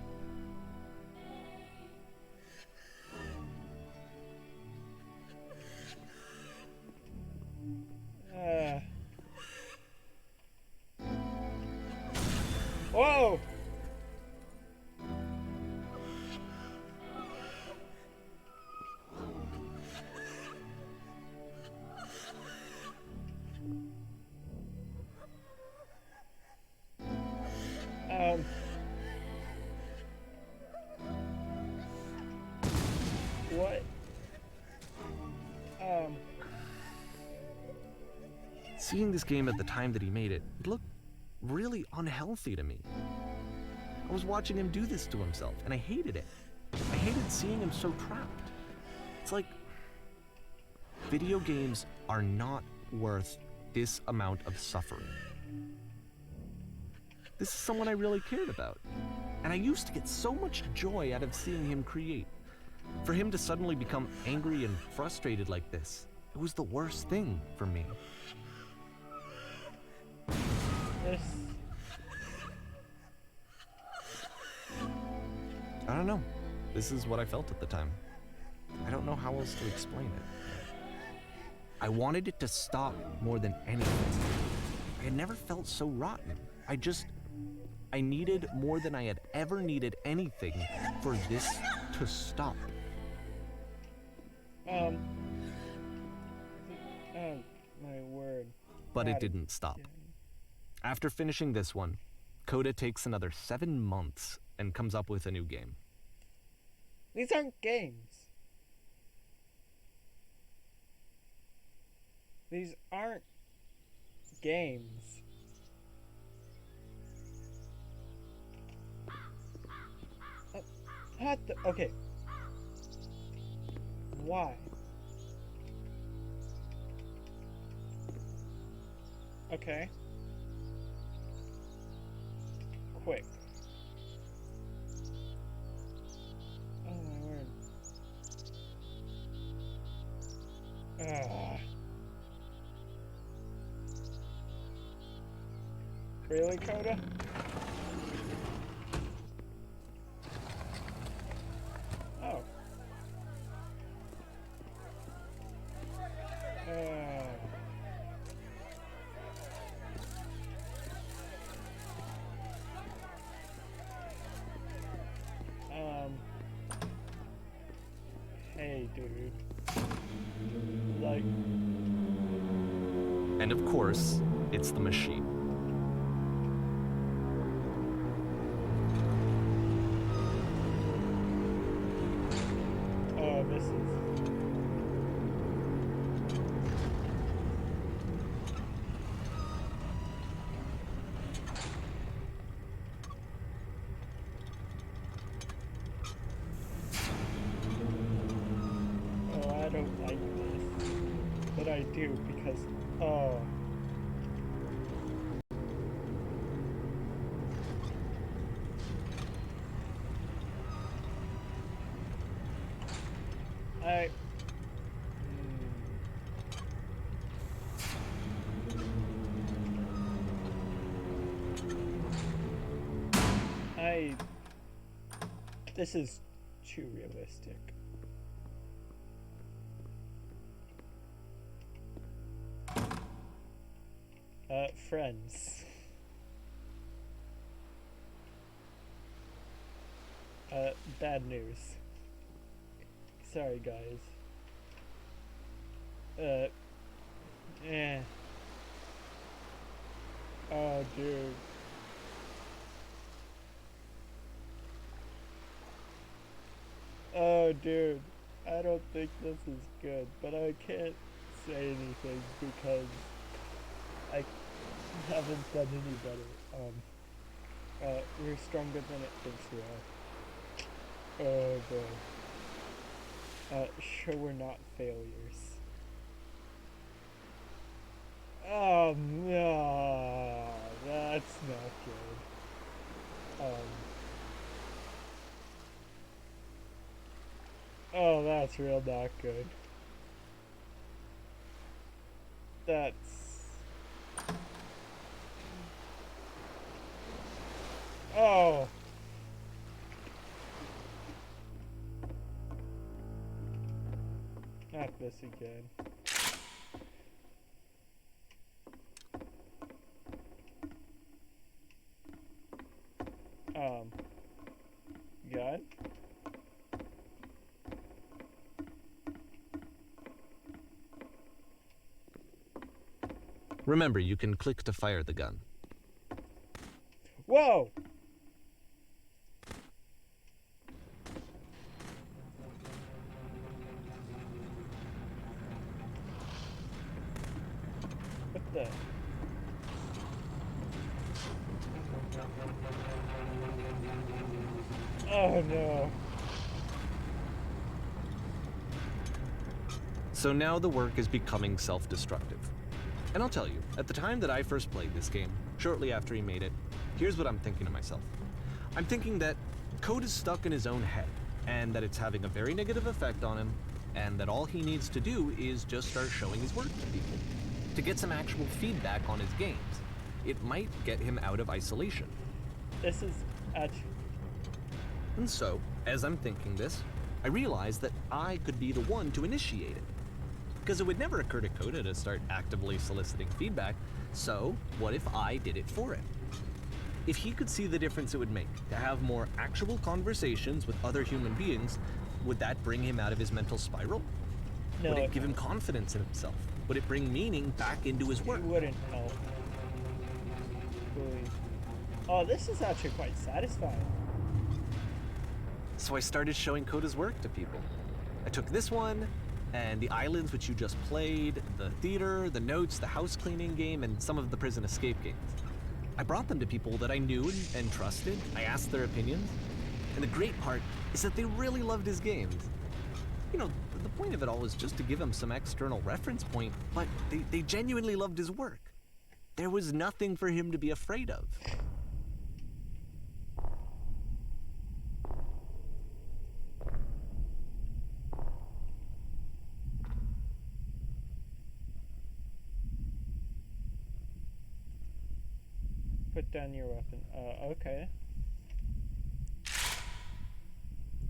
Whoa! What? Seeing this game at the time that he made it, it looked really unhealthy to me. I was watching him do this to himself, and I hated it. I hated seeing him so trapped. It's like, video games are not worth this amount of suffering. This is someone I really cared about, and I used to get so much joy out of seeing him create. For him to suddenly become angry and frustrated like this, it was the worst thing for me. This. I don't know. This is what I felt at the time. I don't know how else to explain it. I wanted it to stop more than anything. I had never felt so rotten. I needed more than I had ever needed anything for this to stop. My word. But God, it didn't stop. After finishing this one, Coda takes another 7 months and comes up with a new game. These aren't games. These aren't games. What the? Okay. Why? Okay. Quick. Oh my word. Ah. Really, Coda? Oh. Hey, dude. Like... And of course, it's the machine. Oh, this is... Oh, I don't like this. But I do because... Oh. This is too realistic. Friends. Bad news. Sorry, guys. Oh, dude. Oh, dude. I don't think this is good, but I can't say anything because I haven't done any better. We're stronger than it thinks we are. Oh, boy. Sure we're not failures. Oh, no. That's not good. Oh, that's real not good. That's... Oh! Not this again. God? Remember, you can click to fire the gun. Whoa! What the? Oh no. So now the work is becoming self-destructive. And I'll tell you, at the time that I first played this game, shortly after he made it, here's what I'm thinking to myself. I'm thinking that Code is stuck in his own head, and that it's having a very negative effect on him, and that all he needs to do is just start showing his work to people, to get some actual feedback on his games. It might get him out of isolation. This is And so, as I'm thinking this, I realize that I could be the one to initiate it. Because it would never occur to Coda to start actively soliciting feedback, so what if I did it for him? If he could see the difference it would make to have more actual conversations with other human beings, would that bring him out of his mental spiral? no. Would it give him confidence in himself? Would it bring meaning back into his work? It wouldn't help. equally. Oh, this is actually quite satisfying. So I started showing Coda's work to people. I took this one, and the islands which you just played, the theater, the notes, the house cleaning game, and some of the prison escape games. I brought them to people that I knew and trusted. I asked their opinions. And the great part is that they really loved his games. You know, the point of it all was just to give him some external reference point, but they genuinely loved his work. There was nothing for him to be afraid of. Put down your weapon. Okay.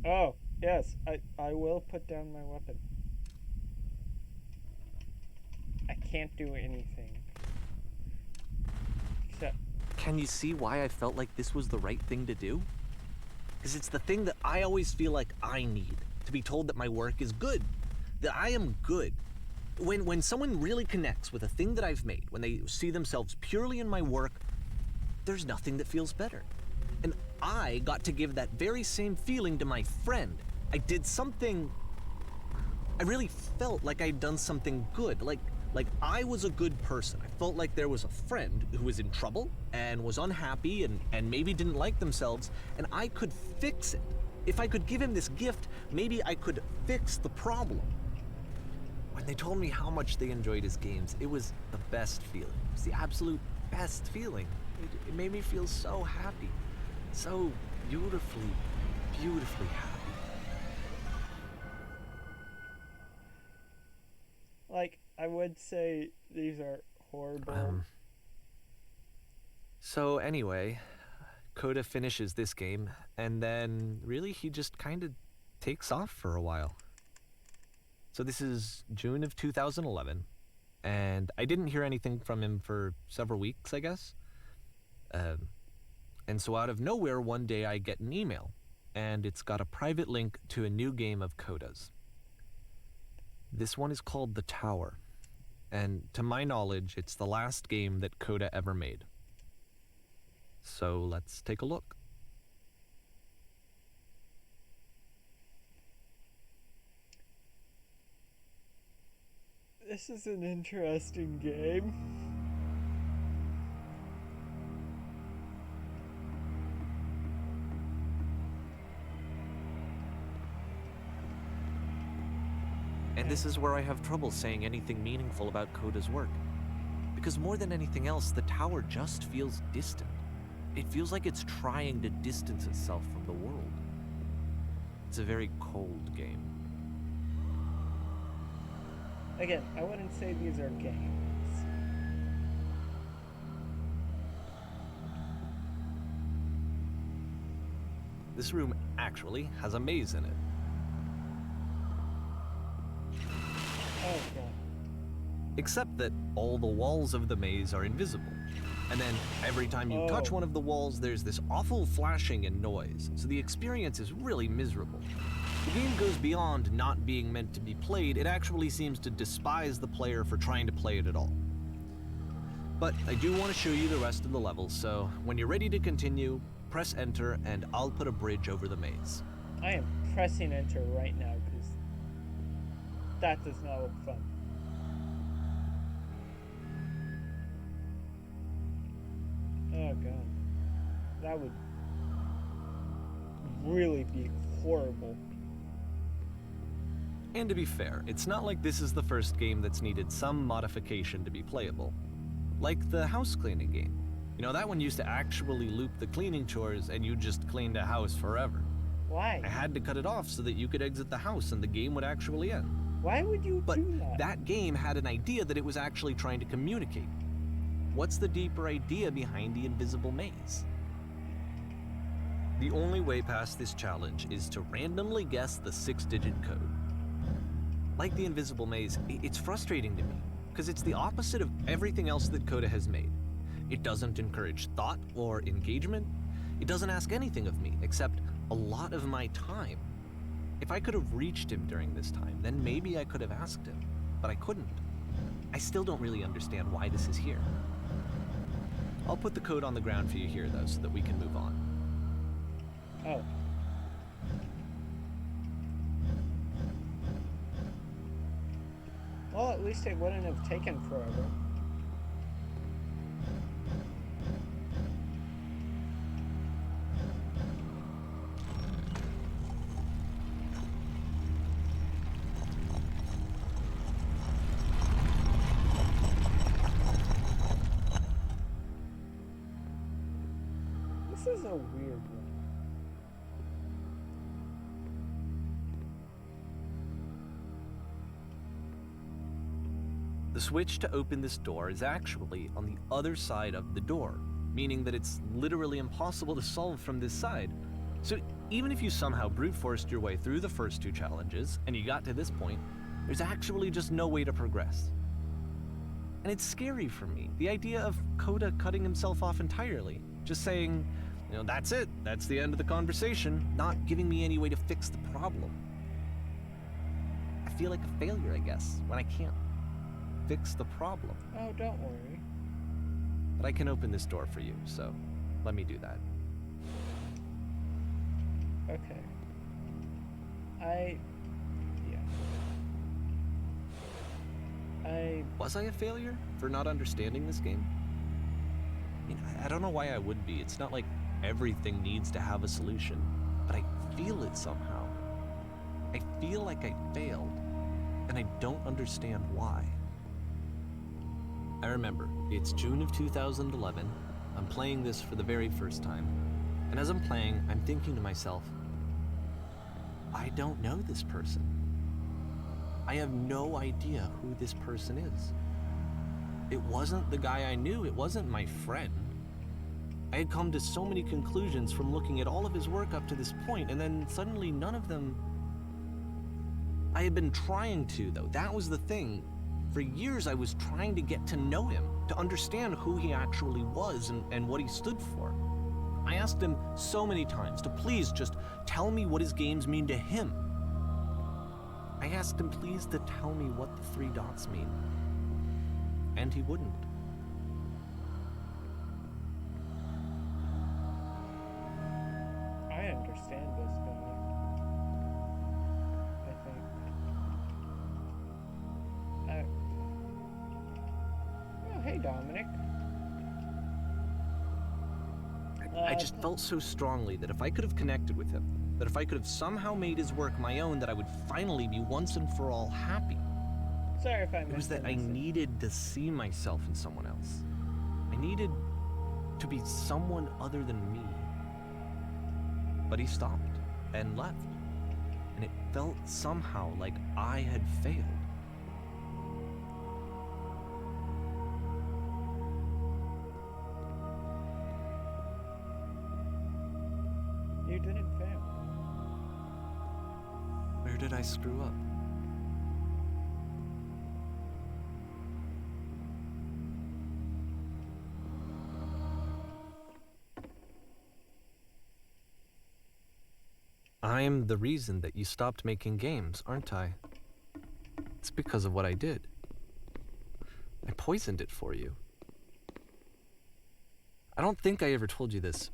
Oh, yes, I will put down my weapon. I can't do anything. Except... Can you see why I felt like this was the right thing to do? Because it's the thing that I always feel like I need, to be told that my work is good, that I am good. When someone really connects with a thing that I've made, when they see themselves purely in my work, there's nothing that feels better. And I got to give that very same feeling to my friend. I did something... I really felt like I'd done something good, like I was a good person. I felt like there was a friend who was in trouble and was unhappy and maybe didn't like themselves, and I could fix it. If I could give him this gift, maybe I could fix the problem. When they told me how much they enjoyed his games, it was the best feeling. It was the absolute best feeling. It made me feel so happy. So beautifully, beautifully happy. Like, I would say these are horrible. So anyway, Coda finishes this game, and then really he just kind of takes off for a while. So this is June of 2011, and I didn't hear anything from him for several weeks, I guess. And so out of nowhere, one day I get an email, and it's got a private link to a new game of Coda's. This one is called The Tower, and to my knowledge, it's the last game that Coda ever made. So let's take a look. This is an interesting game. And this is where I have trouble saying anything meaningful about Coda's work. Because more than anything else, The Tower just feels distant. It feels like it's trying to distance itself from the world. It's a very cold game. Again, I wouldn't say these are games. This room actually has a maze in it. Oh, God. Except that all the walls of the maze are invisible. And then every time you touch one of the walls, there's this awful flashing and noise. So the experience is really miserable. The game goes beyond not being meant to be played. It actually seems to despise the player for trying to play it at all. But I do want to show you the rest of the levels, so when you're ready to continue, press enter and I'll put a bridge over the maze. I am pressing enter right now because that does not look fun. Oh God, that would really be horrible. And to be fair, it's not like this is the first game that's needed some modification to be playable. Like the house cleaning game. You know, that one used to actually loop the cleaning chores and you just cleaned a house forever. Why? I had to cut it off so that you could exit the house and the game would actually end. Why would you But do that? that game had an idea that it was actually trying to communicate. What's the deeper idea behind the invisible maze? The only way past this challenge is to randomly guess the 6-digit code. Like the invisible maze, it's frustrating to me, because it's the opposite of everything else that Coda has made. It doesn't encourage thought or engagement. It doesn't ask anything of me, except a lot of my time. If I could have reached him during this time, then maybe I could have asked him, but I couldn't. I still don't really understand why this is here. I'll put the code on the ground for you here, though, so that we can move on. Oh. Well, at least it wouldn't have taken forever. This is a weird one. The switch to open this door is actually on the other side of the door, meaning that it's literally impossible to solve from this side. So even if you somehow brute forced your way through the first two challenges and you got to this point, there's actually just no way to progress. And it's scary for me, the idea of Coda cutting himself off entirely, just saying, you know, that's it, that's the end of the conversation, not giving me any way to fix the problem. I feel like a failure, I guess, when I can't fix the problem. Oh, don't worry. But I can open this door for you, so let me do that. Okay. Was I a failure for not understanding this game? I mean, I don't know why I would be. It's not like everything needs to have a solution, but I feel it somehow. I feel like I failed, and I don't understand why. I remember, it's June of 2011. I'm playing this for the very first time, and as I'm playing, I'm thinking to myself, I don't know this person. I have no idea who this person is. It wasn't the guy I knew, it wasn't my friend. I had come to so many conclusions from looking at all of his work up to this point, and then suddenly none of them... I had been trying to, though. That was the thing. For years I was trying to get to know him, to understand who he actually was and what he stood for. I asked him so many times to please just tell me what his games mean to him. I asked him please to tell me what the 3 dots mean. And he wouldn't. I understand this guy. I think. Oh, hey, Dominic. I just felt so strongly that if I could have connected with him, that if I could have somehow made his work my own, that I would finally be once and for all happy. Sorry if I missed It was that the I message. needed to see myself in someone else. I needed to be someone other than me. But he stopped and left, and it felt somehow like I had failed. You didn't fail. Where did I screw up? I'm the reason that you stopped making games, aren't I? It's because of what I did. I poisoned it for you. I don't think I ever told you this,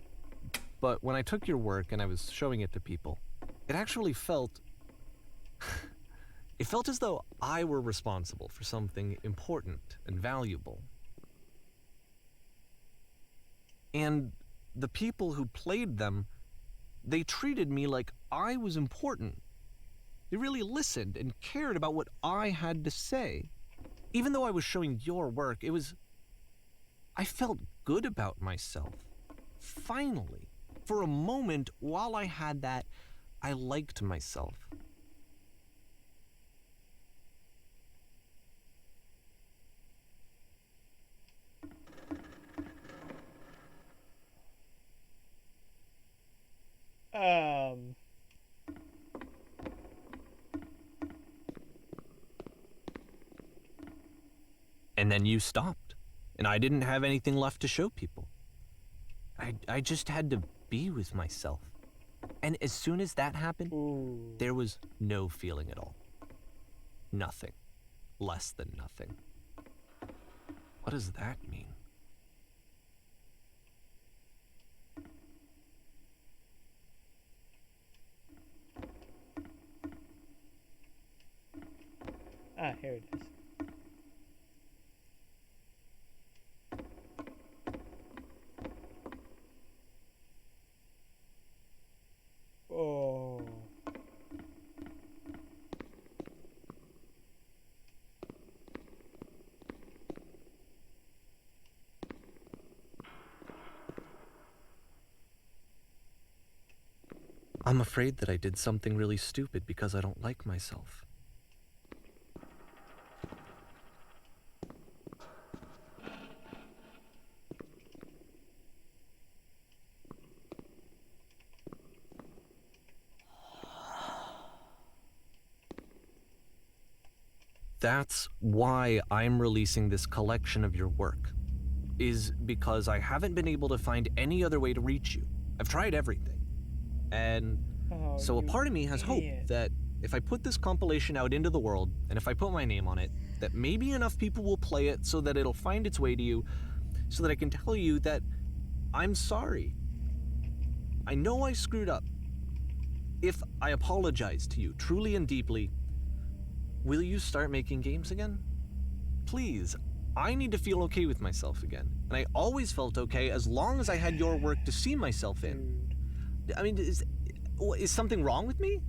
but when I took your work and I was showing it to people, it actually felt... it felt as though I were responsible for something important and valuable. And the people who played them, they treated me like I was important. They really listened and cared about what I had to say. Even though I was showing your work, it was... I felt good about myself. Finally. For a moment, while I had that, I liked myself. And then you stopped, and I didn't have anything left to show people. I just had to be with myself. And as soon as that happened, Ooh. there was no feeling at all. Nothing. Less than nothing. What does that mean? There it is. Oh. I'm afraid that I did something really stupid because I don't like myself. That's why I'm releasing this collection of your work, is because I haven't been able to find any other way to reach you. I've tried everything. And Oh, so a you part of me has hope idiot. that if I put this compilation out into the world, and if I put my name on it, that maybe enough people will play it so that it'll find its way to you, so that I can tell you that I'm sorry. I know I screwed up. If I apologize to you truly and deeply, will you start making games again? Please, I need to feel okay with myself again. And I always felt okay as long as I had your work to see myself in. Dude. I mean, is something wrong with me?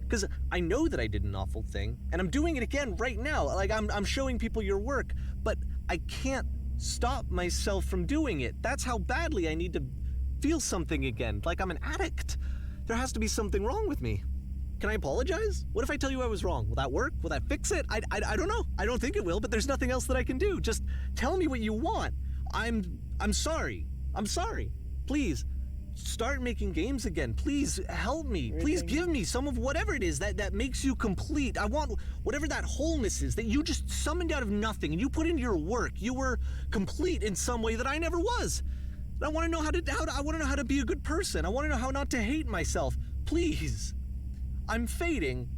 Because I know that I did an awful thing, and I'm doing it again right now. Like, I'm showing people your work, but I can't stop myself from doing it. That's how badly I need to feel something again, like I'm an addict. There has to be something wrong with me. Can I apologize? What if I tell you I was wrong? Will that work? Will that fix it? I don't know. I don't think it will, but there's nothing else that I can do. Just tell me what you want. I'm sorry. I'm sorry. Please, start making games again. Please help me. Please give me some of whatever it is that makes you complete. I want whatever that wholeness is that you just summoned out of nothing and you put into your work. You were complete in some way that I never was. I want to know I want to know how to be a good person. I want to know how not to hate myself. Please. I'm fading,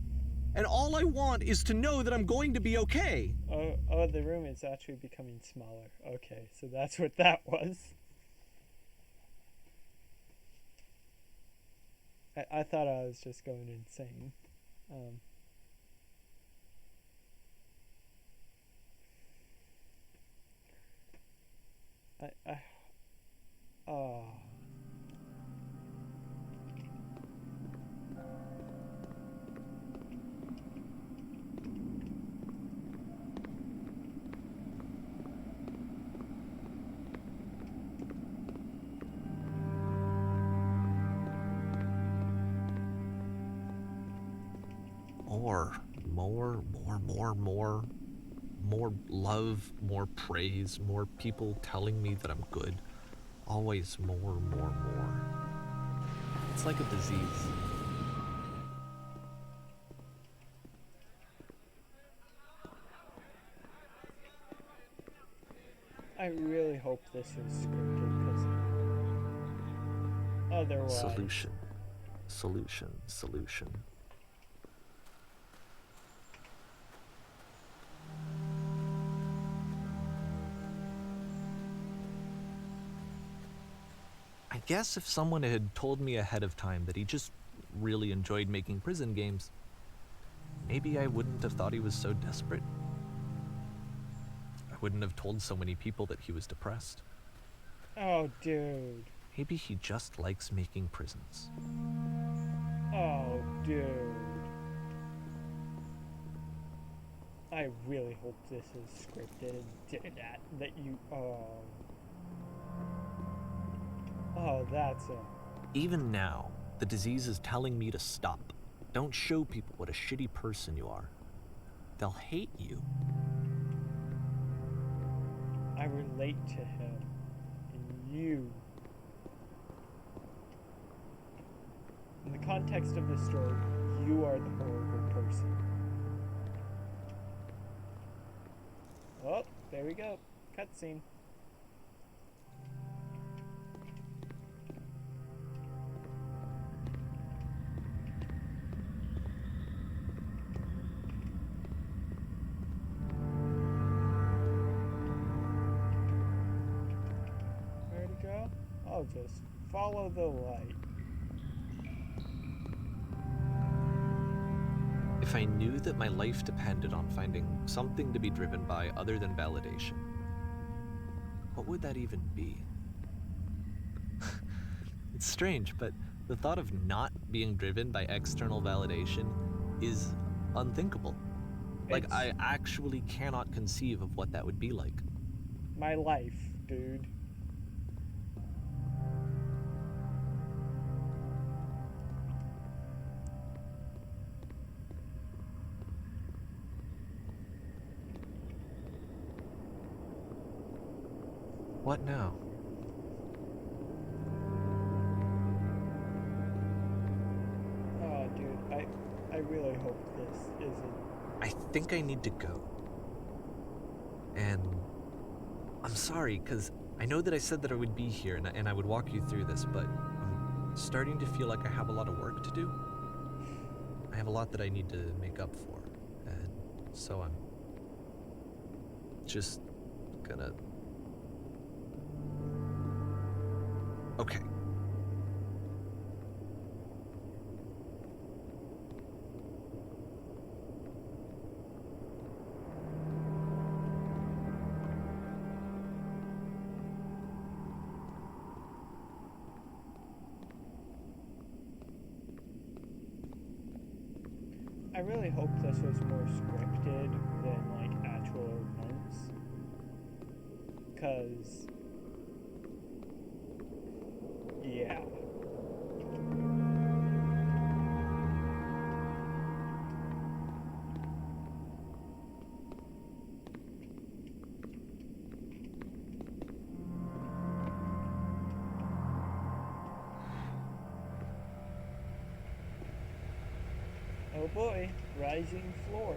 and all I want is to know that I'm going to be okay. Oh, the room is actually becoming smaller. Okay, so that's what that was. I thought I was just going insane. Oh. More love, more praise, more people telling me that I'm good. Always more. It's like a disease. I really hope this is scripted, because otherwise... Solution. I guess if someone had told me ahead of time that he just really enjoyed making prison games, maybe I wouldn't have thought he was so desperate. I wouldn't have told so many people that he was depressed. Oh, dude. Maybe he just likes making prisons. Oh, dude. I really hope this is scripted. That you... Oh, that's a... Even now, the disease is telling me to stop. Don't show people what a shitty person you are. They'll hate you. I relate to him. And you... In the context of the story, you are the horrible person. Oh, there we go. Cutscene. Where to go? I'll just follow the light. If If I knew that my life depended on finding something to be driven by other than validation, what would that even be? It's strange, but the thought of not being driven by external validation is unthinkable. Like, It's I actually cannot conceive of what that would be like. my life, dude. What now? Oh, dude, I really hope this isn't. I think I need to go. And I'm sorry, because I know that I said that I would be here and I would walk you through this, but I'm starting to feel like I have a lot of work to do. I have a lot that I need to make up for, and so I'm just gonna... Okay. I really hope this was more scripted than like actual events. Cause yeah. Oh boy, rising floor.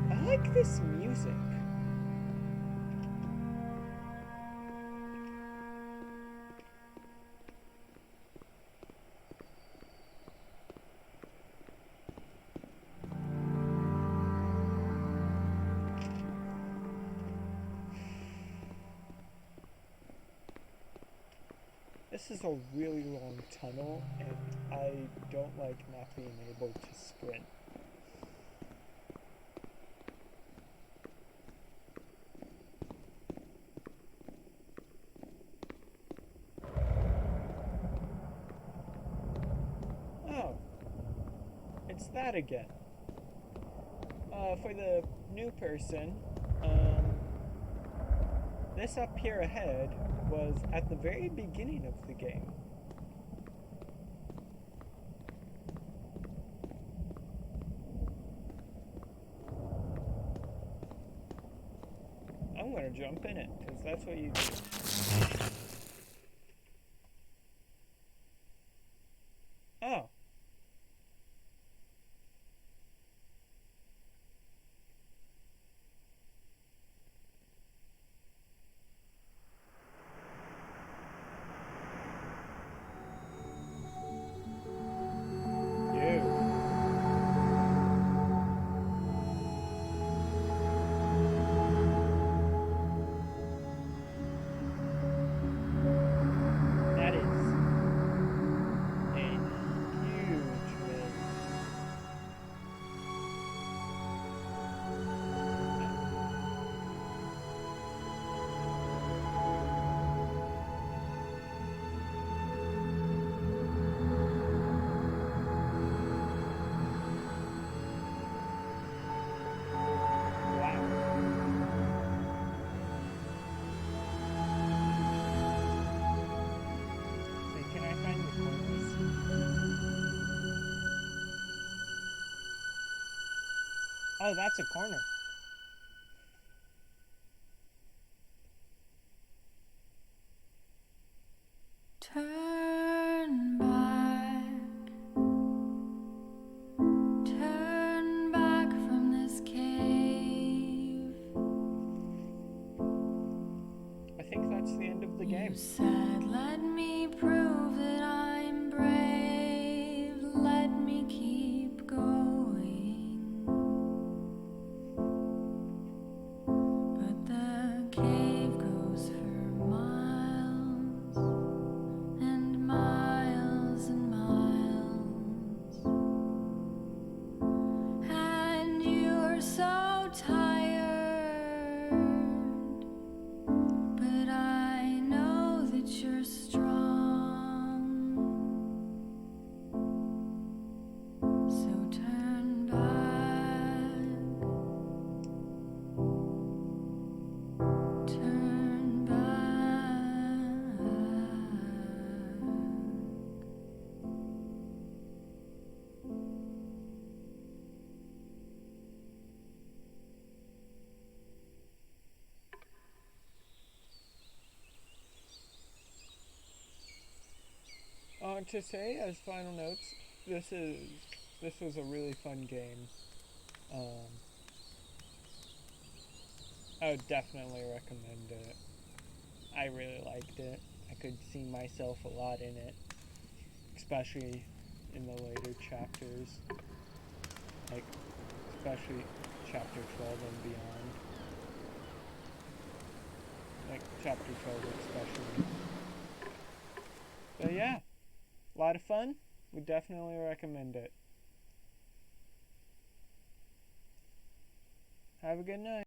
I like this music. This is a really long tunnel, and I don't like not being able to sprint. Oh, it's that again. For the new person, this up here ahead was at the very beginning of the game. I'm gonna jump in it, because that's what you do. Oh. That is a huge win. Wow. So can I find the corners? Oh, that's a corner. Turn back from this cave. I think that's the end of the game. You said, let me to say as final notes, this was a really fun game. I would definitely recommend it. I really liked it. I could see myself a lot in it, especially in the later chapters, like especially chapter 12 and beyond. Like chapter 12 especially. But yeah, a lot of fun. Would definitely recommend it. Have a good night.